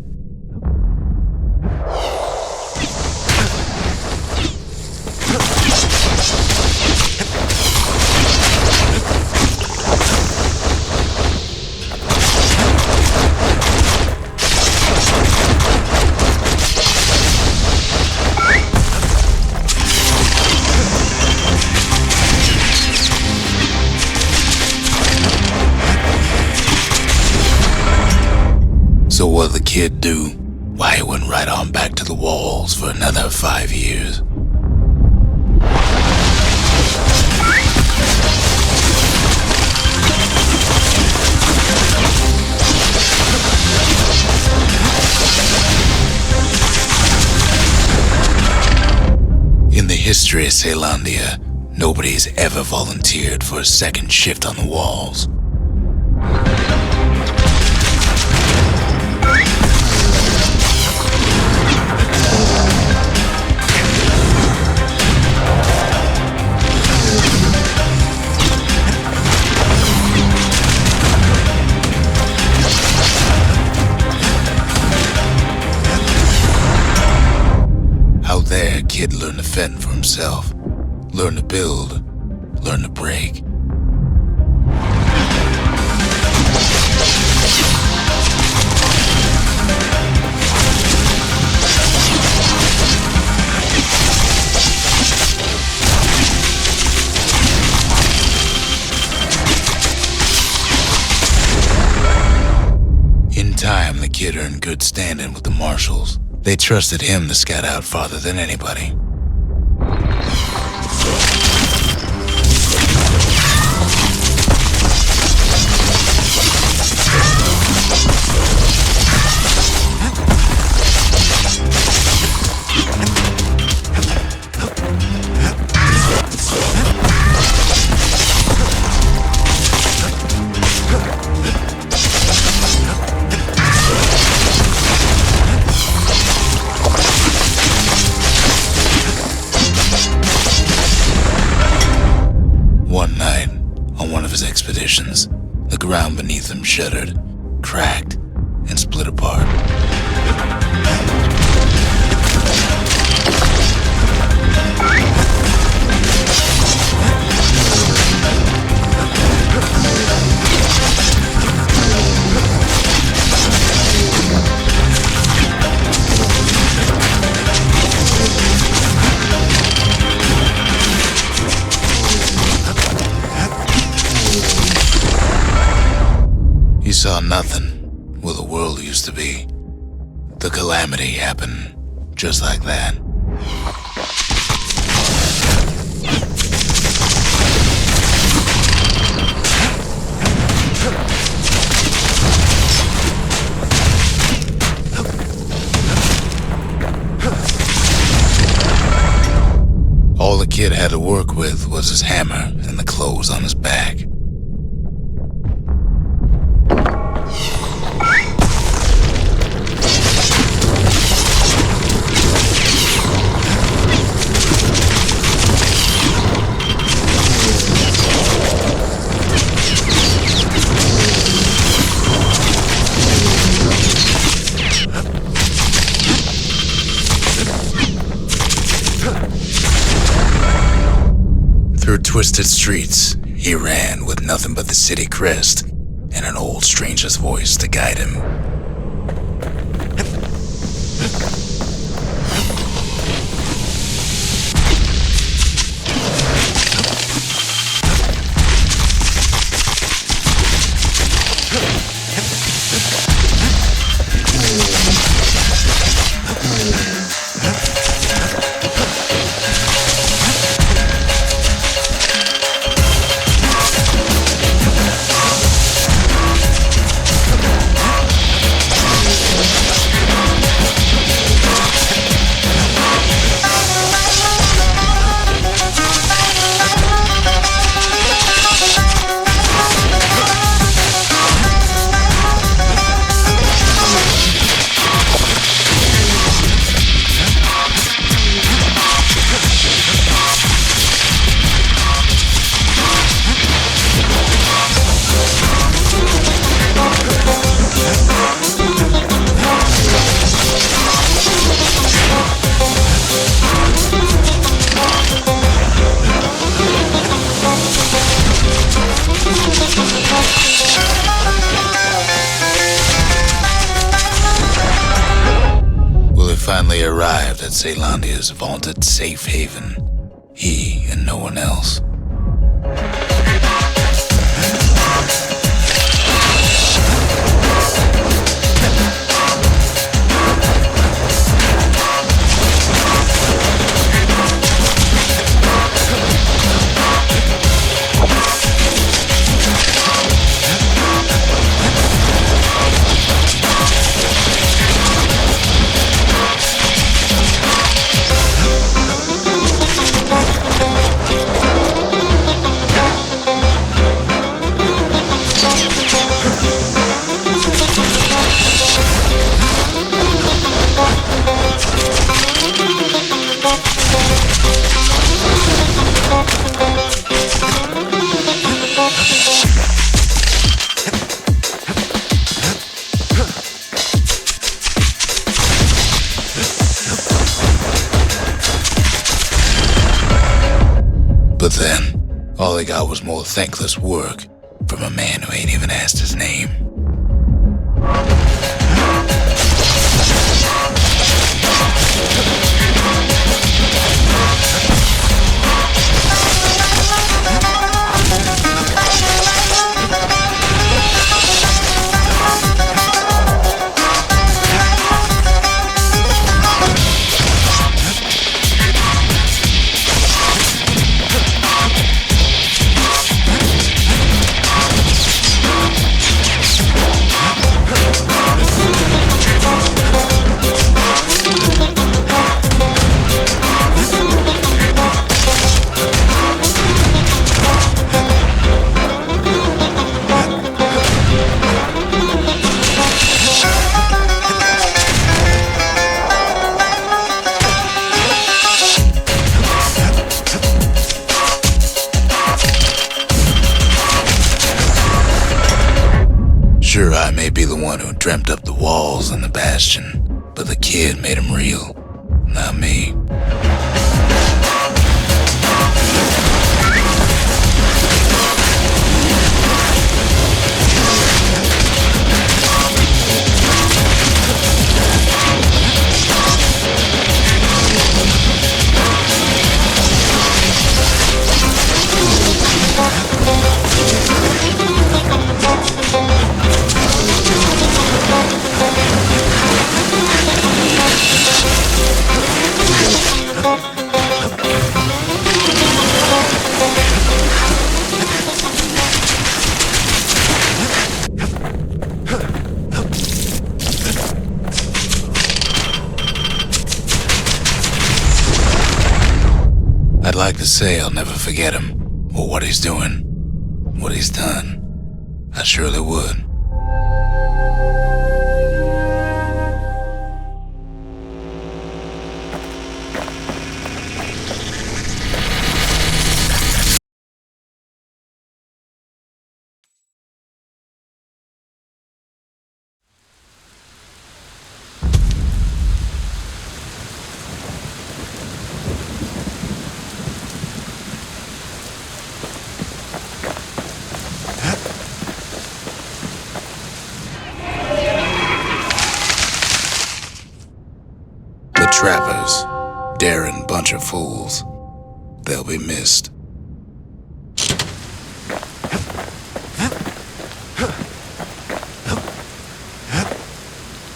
So what'd the kid do? Why, he went right on back to the walls for another 5 years. In the history of Caelondia, nobody's ever volunteered for a second shift on the walls. There, kid learned to fend for himself, learn to build, learn to break. In time, the kid earned good standing with the marshals. They trusted him to scout out farther than anybody. Expeditions, the ground beneath them shuddered, cracked, and split apart. He saw nothing where the world used to be. The calamity happened just like that. All the kid had to work with was his hammer and the clothes on his back. Through twisted streets, he ran with nothing but the city crest and an old stranger's voice to guide him. finally arrived at Caelandia's vaunted safe haven. He and no one else. But then, all he got was more thankless work from a man who ain't even asked his name. Sure, I may be the one who dreamt up the walls and the Bastion, but the kid made them real, not me. I'd like to say I'll never forget him, or what he's doing, what he's done. I surely would. Trappers, daring bunch of fools. They'll be missed.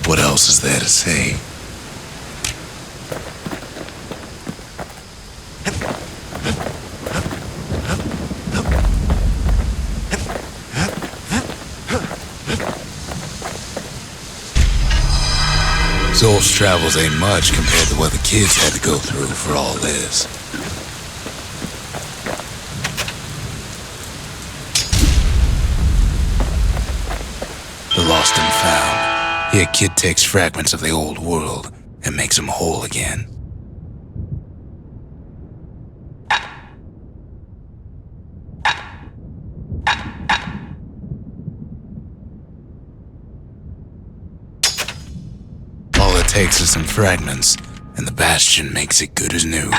What else is there to say? Zulf's travels ain't much compared to what the kids had to go through for all this. The lost and found. Here, kid takes fragments of the old world and makes them whole again. All it takes is some fragments, and the Bastion makes it good as new.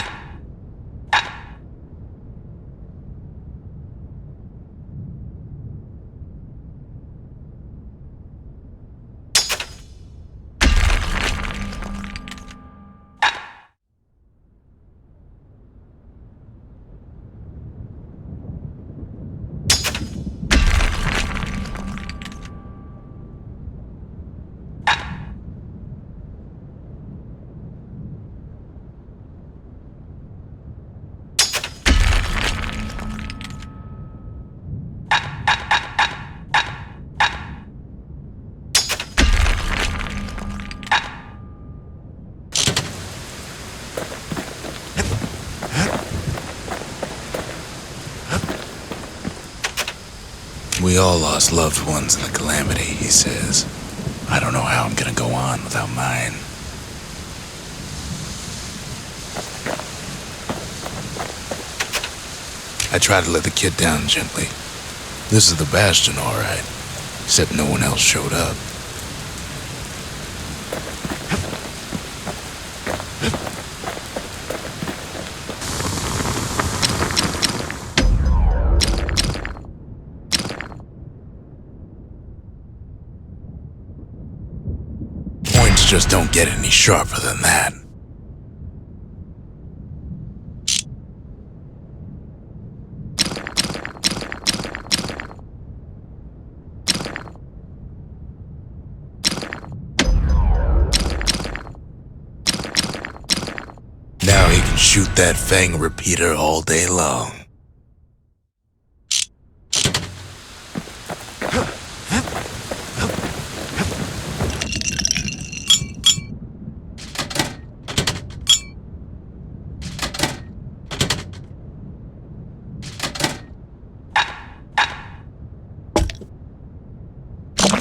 We all lost loved ones in the calamity, he says. I don't know how I'm gonna go on without mine. I try to let the kid down gently. This is the Bastion, all right. Except no one else showed up. Points just don't get any sharper than that. Now he can shoot that fang repeater all day long.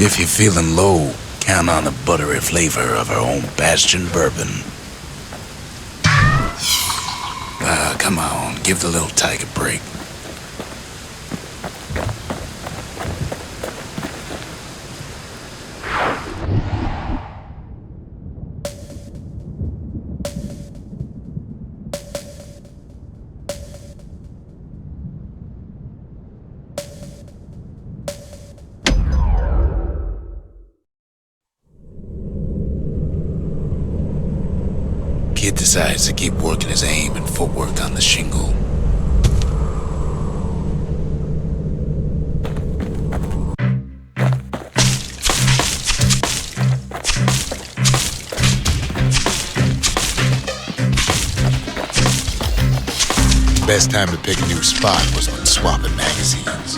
If you're feeling low, count on the buttery flavor of our own Bastion bourbon. Come on, give the little tiger a break. Kid decides to keep working his aim and footwork on the shingle. Best time to pick a new spot was when swapping magazines.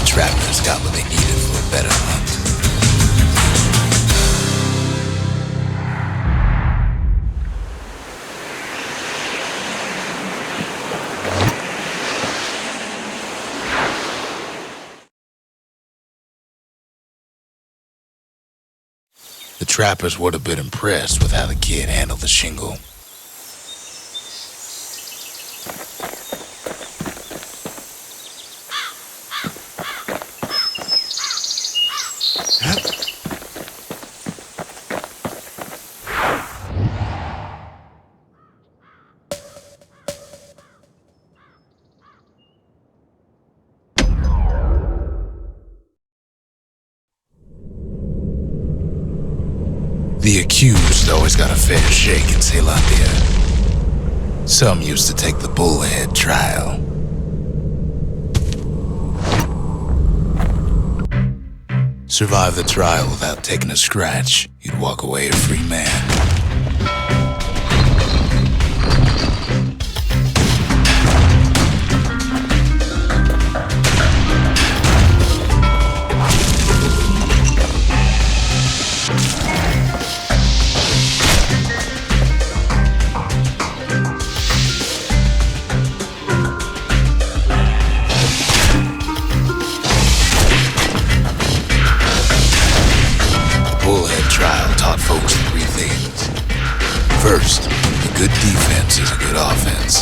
Trappers got what they needed for a better hunt. The trappers would have been impressed with how the kid handled the shingle. The accused always got a fair shake in Zealandia. Some used to take the bullhead trial. Survive the trial without taking a scratch, you'd walk away a free man. taught folks three things. First, a good defense is a good offense.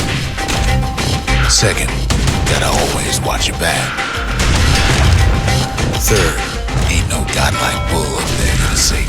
Second, gotta always watch your back. Third, ain't no godlike bull up there gonna save you.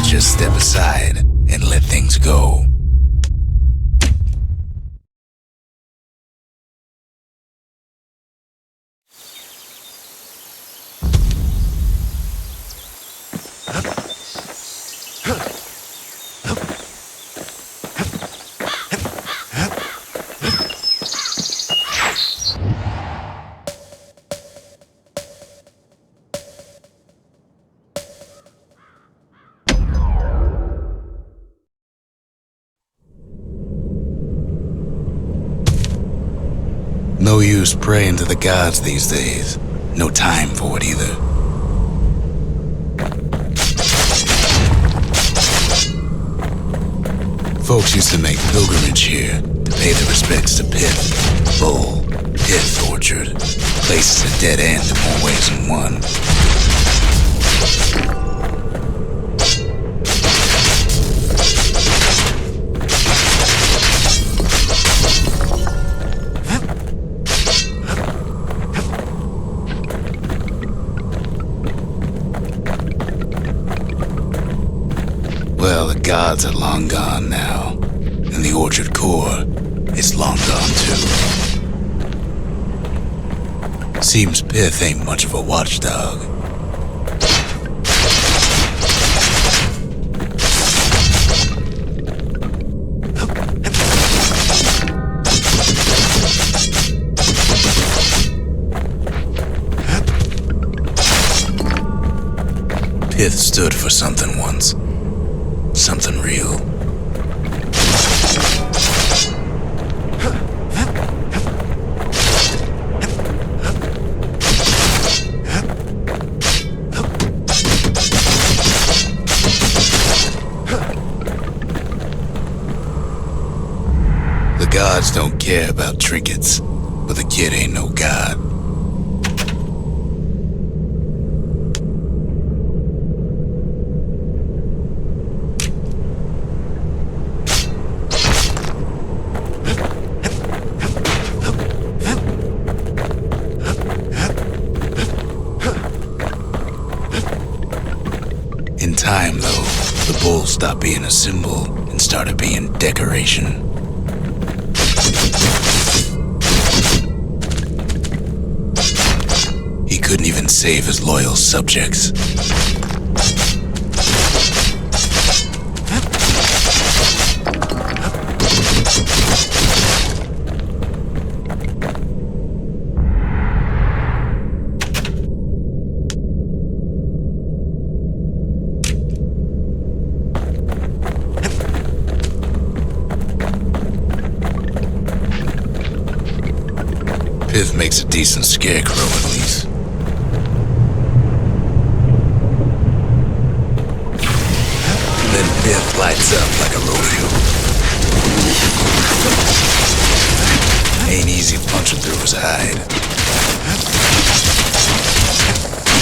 Just step aside and let things go. No use praying to the gods these days. No time for it either. Folks used to make pilgrimage here to pay their respects to Pith, Bull, Pith Orchard. Place is a dead end in more ways than one. Well, the gods are long gone now, and the orchard core is long gone too. Seems Pith ain't much of a watchdog. Pith stood for something once. Something real. The gods don't care about trinkets, but the kid ain't no god. stopped being a symbol and started being decoration. He couldn't even save his loyal subjects. Pith makes a decent scarecrow at least. Then Pith lights up like a rodeo. Ain't easy punching through his hide.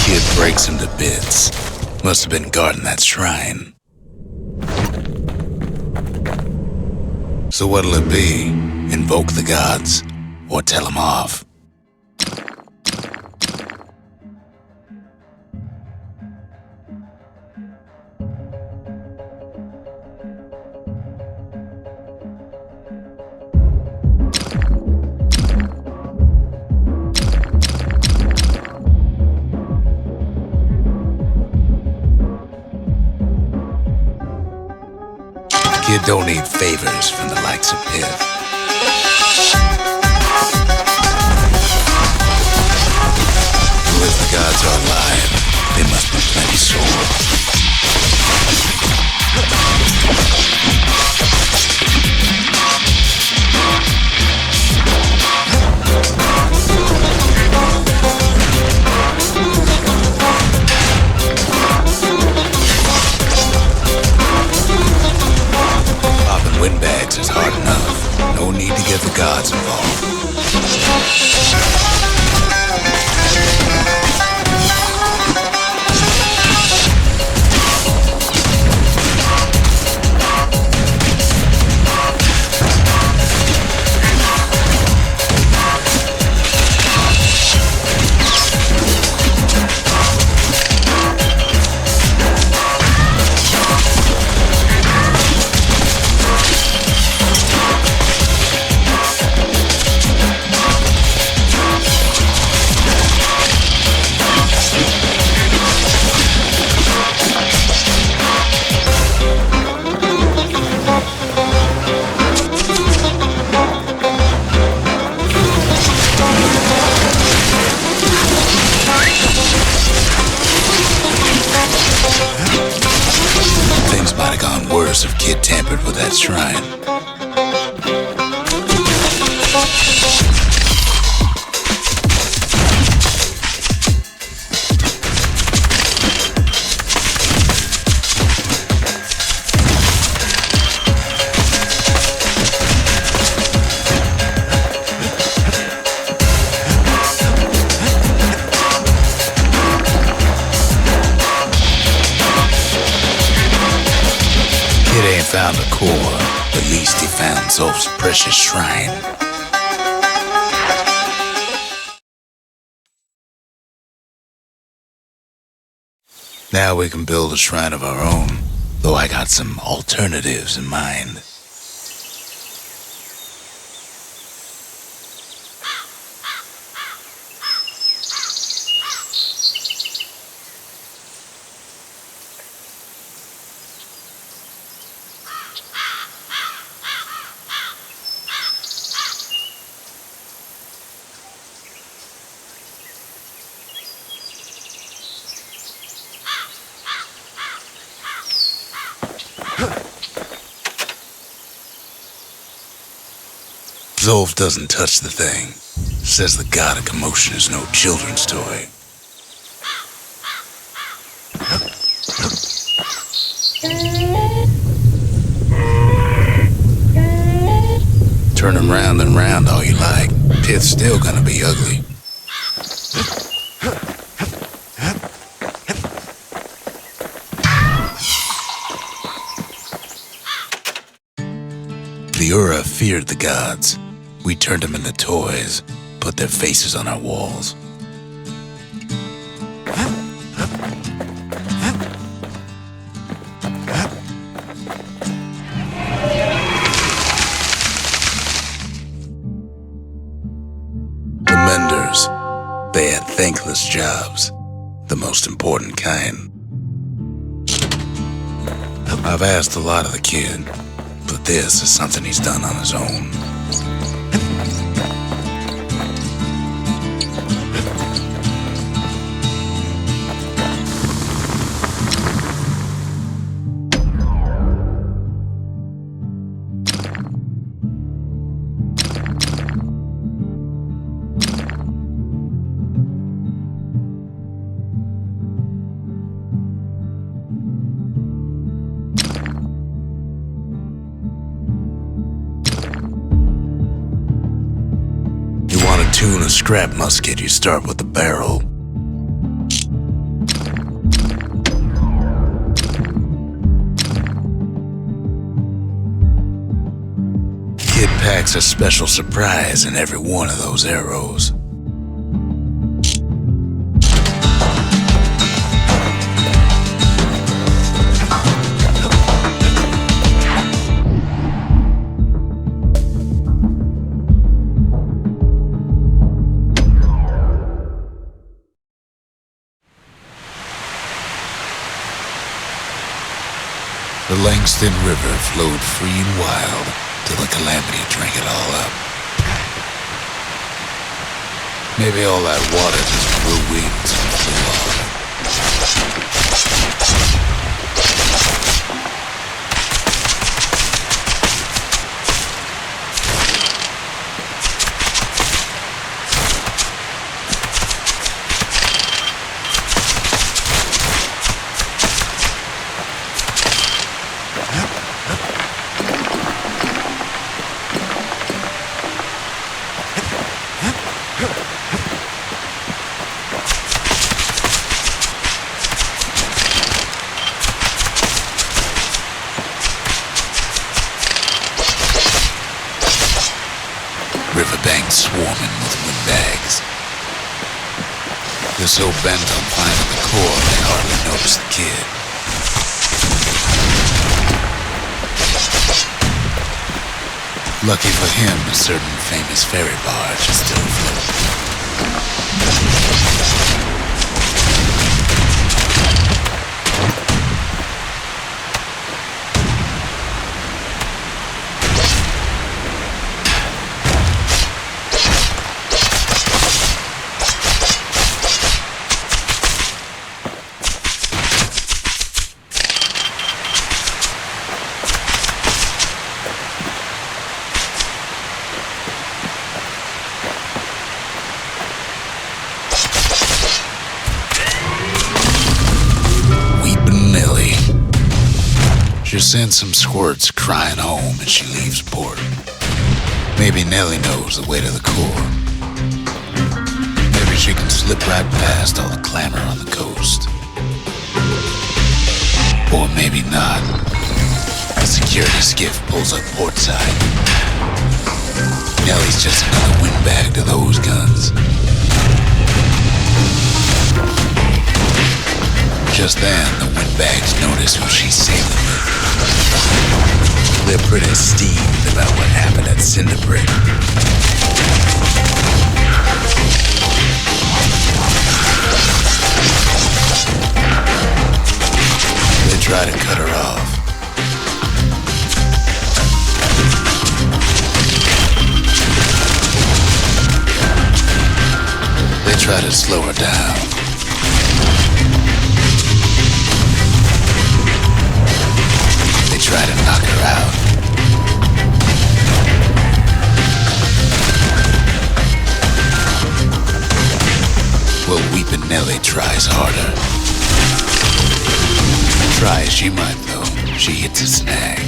Kid breaks him to bits. Must have been guarding that shrine. So what'll it be? Invoke the gods? Or tell him off? Kid don't need favors from the likes of Pith. If the gods are alive, they must be plenty sore. Popping windbags is hard enough. No need to get the gods involved. Things might have gone worse if Kid tampered with that shrine. Kid ain't found the core, at least he found Zolf's precious shrine. Now we can build a shrine of our own, though I got some alternatives in mind. Zolf doesn't touch the thing. Says the god of commotion is no children's toy. Turn him round and round all you like. Pith's still gonna be ugly. The Ura feared the gods. We turned them into toys, put their faces on our walls. They had thankless jobs, the most important kind. I've asked a lot of the kid, but this is something he's done on his own. To tune a scrap musket, you start with the barrel. Kid packs a special surprise in every one of those arrows. The Langston River flowed free and wild till the calamity drank it all up. Maybe all that water just grew wings and flew off. Riverbanks swarming with windbags. They're so bent on finding the core they hardly notice the kid. Lucky for him, a certain famous ferry barge is still afloat. She sends some squirts crying home as she leaves port. Maybe Nellie knows the way to the core. Maybe she can slip right past all the clamor on the coast. Or maybe not. A security skiff pulls up portside. Nellie's just another windbag to those guns. Just then, the windbags notice who she's sailing with. They're pretty steamed about what happened at Cinderbrick. They try to cut her off. They try to slow her down. Try to knock her out. Well, Weepin' Nellie tries harder. Try as she might, though, she hits a snag.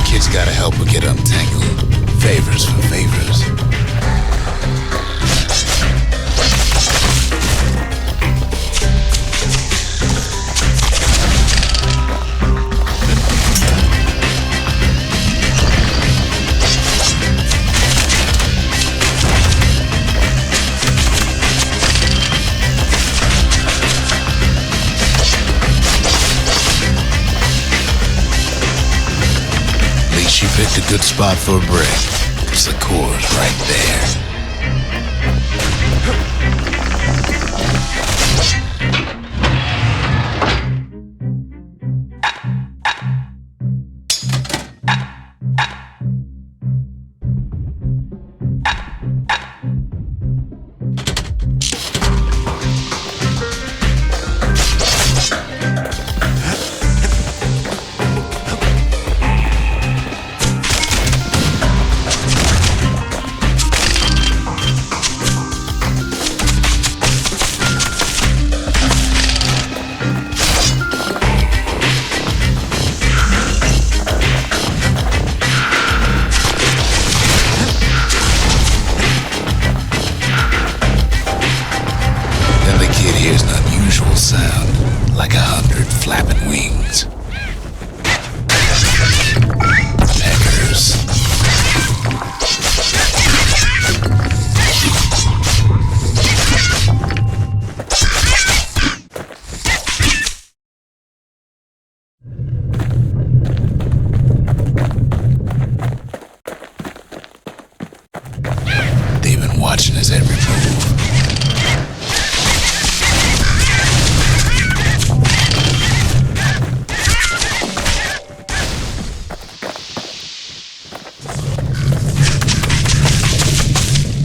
Kid's gotta help her get untangled. Favors for favors. She picked a good spot for a break, 'cause the core's right there.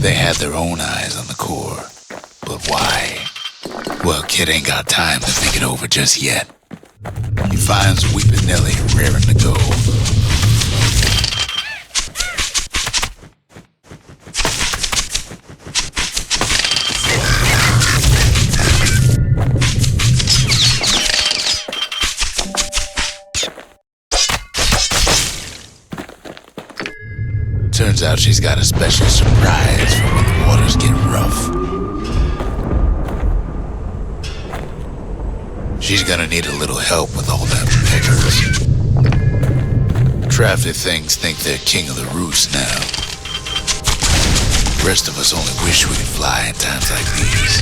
They had their own eyes on the core. But why? Well, Kid ain't got time to think it over just yet. He finds Weepin' Nellie raring to go. Turns out she's got a special surprise for when the waters get rough. She's gonna need a little help with all them pickers. Crafty things think they're king of the roost now. Rest of us only wish we could fly in times like these.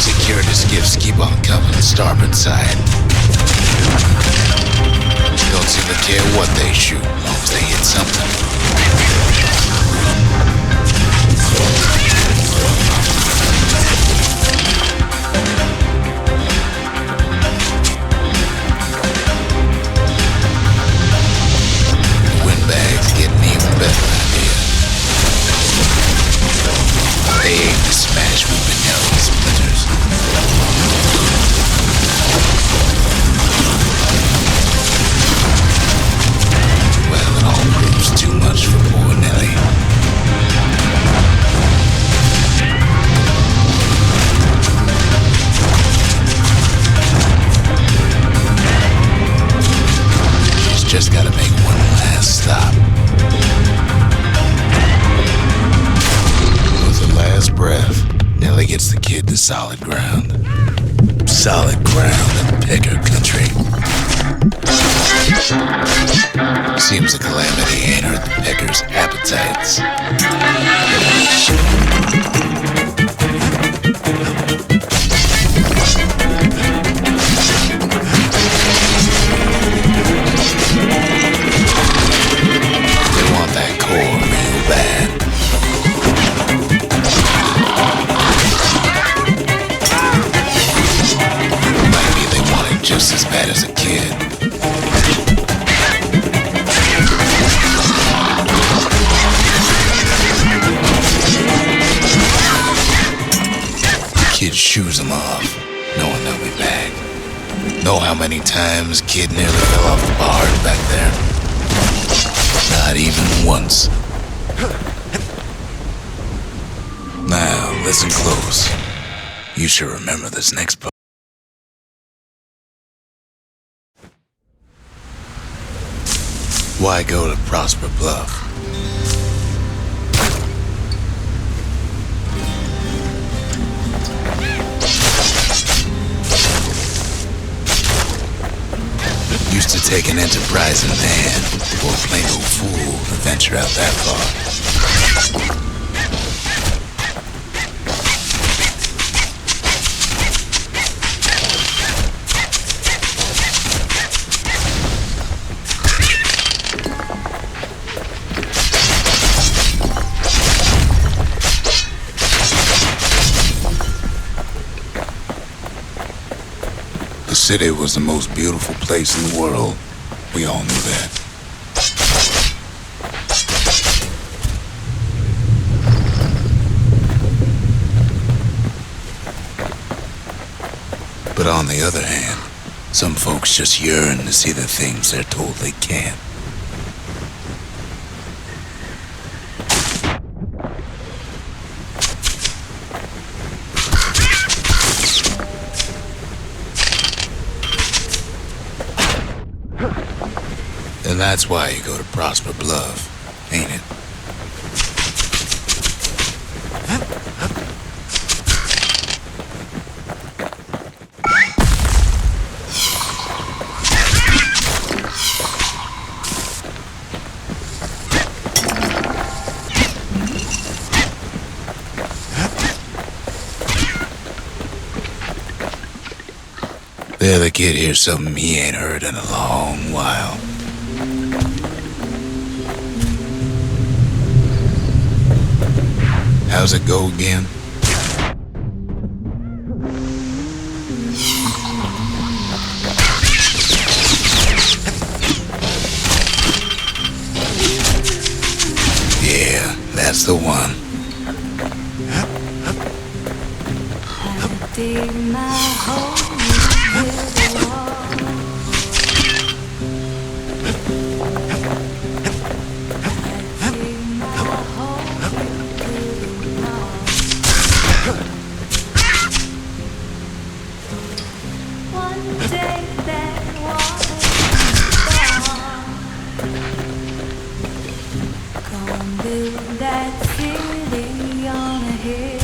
Security skiffs keep on coming to starboard side. Don't seem to care what they shoot, as long as they hit something. The windbag's getting even better idea. They aim to smash Weepin' Nellie splinters. Well, it all proves too much for poor Nellie. She's just gotta make one last stop. With her last breath, Nellie gets the kid to solid ground. Solid ground in picker country. Seems the calamity ain't hurt the pickers' appetites. They want that core real bad. Maybe they want it just as bad as a kid. Kid shoos them off, knowing they'll be back. Know how many times Kid nearly fell off the barge back there? Not even once. Now, listen close. You should remember this next part. Why go to Prosper Bluff? Used to take an enterprising man or a plain old fool to venture out that far. The city was the most beautiful place in the world. We all knew that. But on the other hand, some folks just yearn to see the things they're told they can't. And that's why you go to Prosper Bluff, ain't it? There the kid hears something he ain't heard in a long while. How's it go again? Yeah, that's the one. Dig my hole, you build a wall. I dig my hole, you build a wall. One day that wall is gone. Gonna build that city on a hill.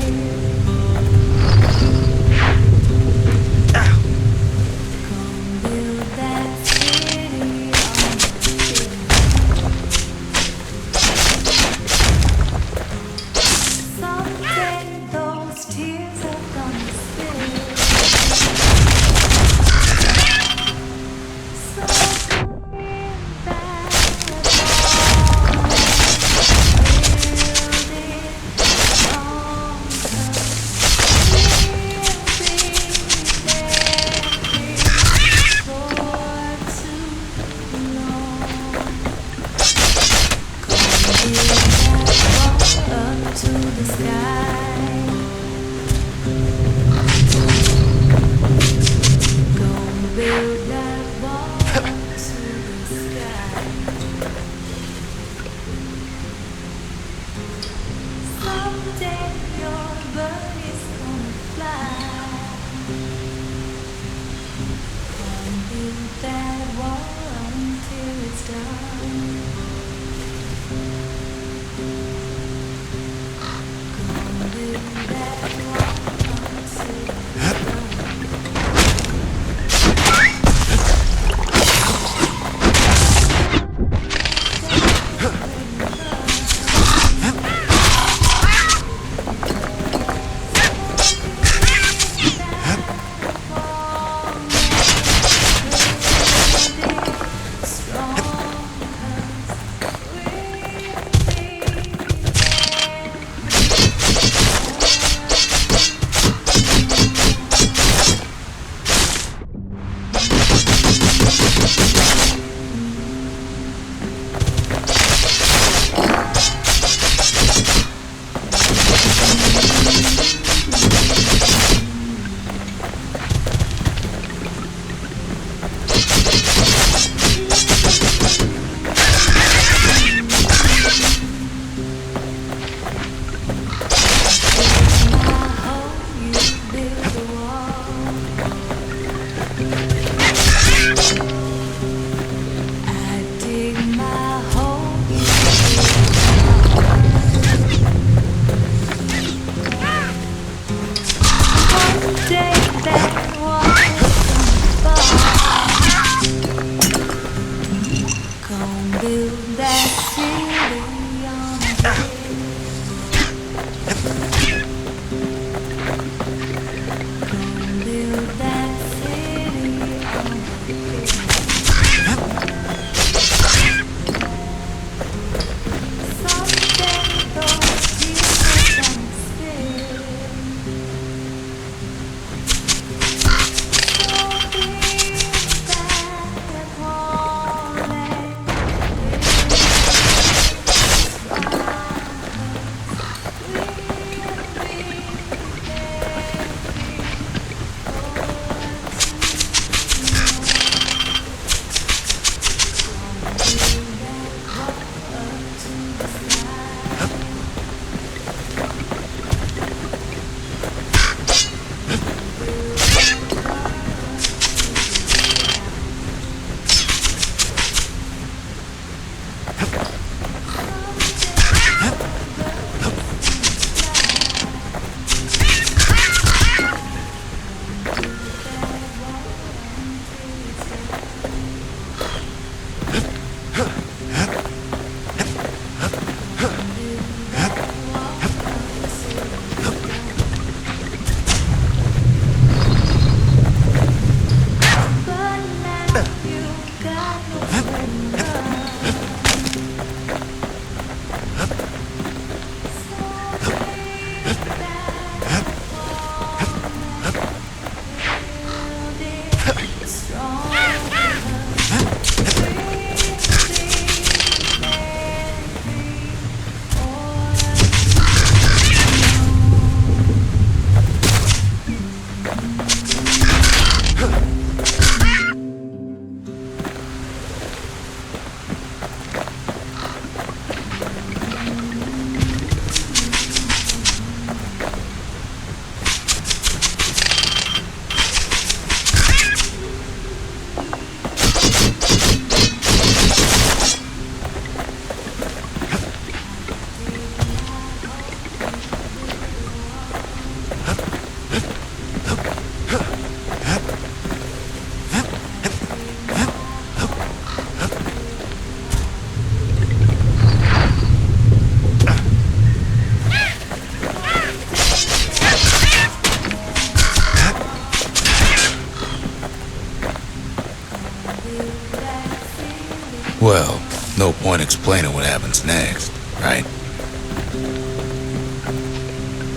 Well, no point explaining what happens next, right?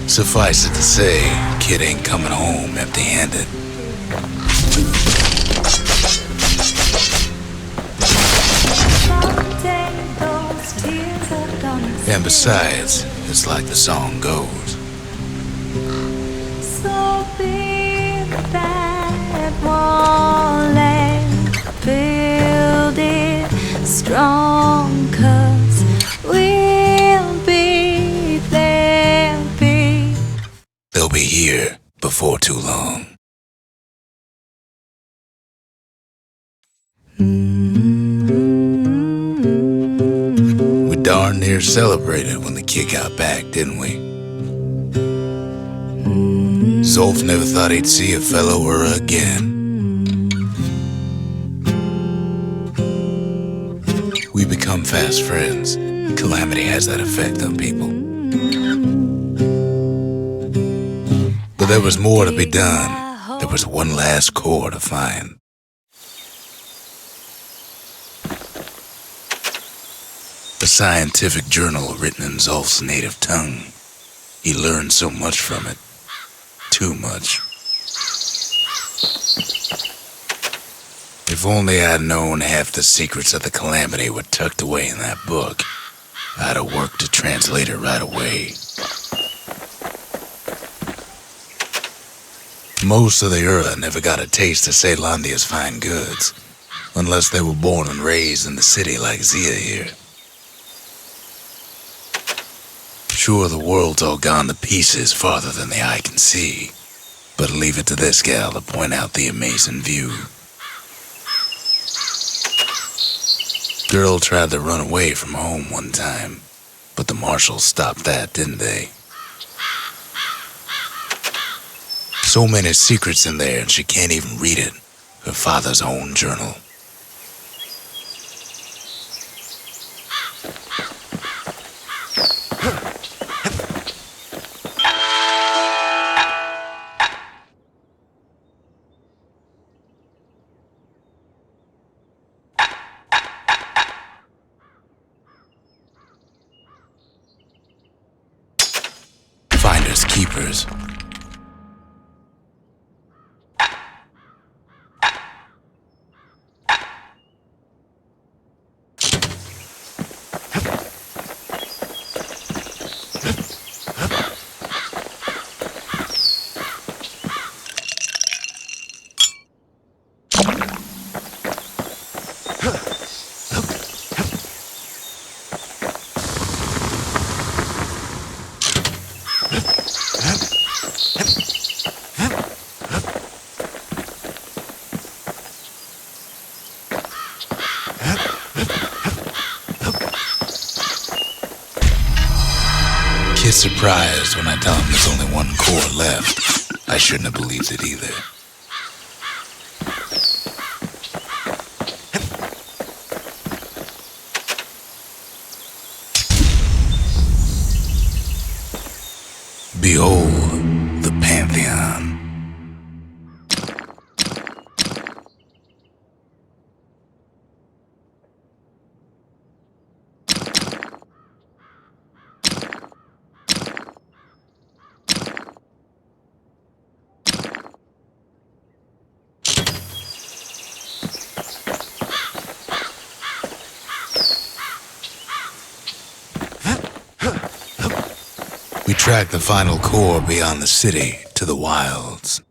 Suffice it to say, kid ain't coming home empty-handed. And besides, it's like the song goes. So build that wall and build it strong, 'cause we'll be there. They'll be here before too long. We darn near celebrated when the kid got back, didn't we? Zolf never thought he'd see a fellow her again. We become fast friends. Calamity has that effect on people. But there was more to be done. There was one last core to find. A scientific journal written in Zolf's native tongue. He learned so much from it. Too much. If only I'd known half the secrets of the Calamity were tucked away in that book, I'd have worked to translate it right away. Most of the Ura never got a taste of Ceylondia's fine goods, unless they were born and raised in the city like Zia here. Sure, the world's all gone to pieces farther than the eye can see, but leave it to this gal to point out the amazing view. Girl tried to run away from home one time, but the marshals stopped that, didn't they? So many secrets in there and she can't even read it. Her father's own journal. Finders keepers. Kid's surprised when I tell him there's only one core left. I shouldn't have believed it either. Behold the Pantheon. We tracked the final core beyond the city to the wilds.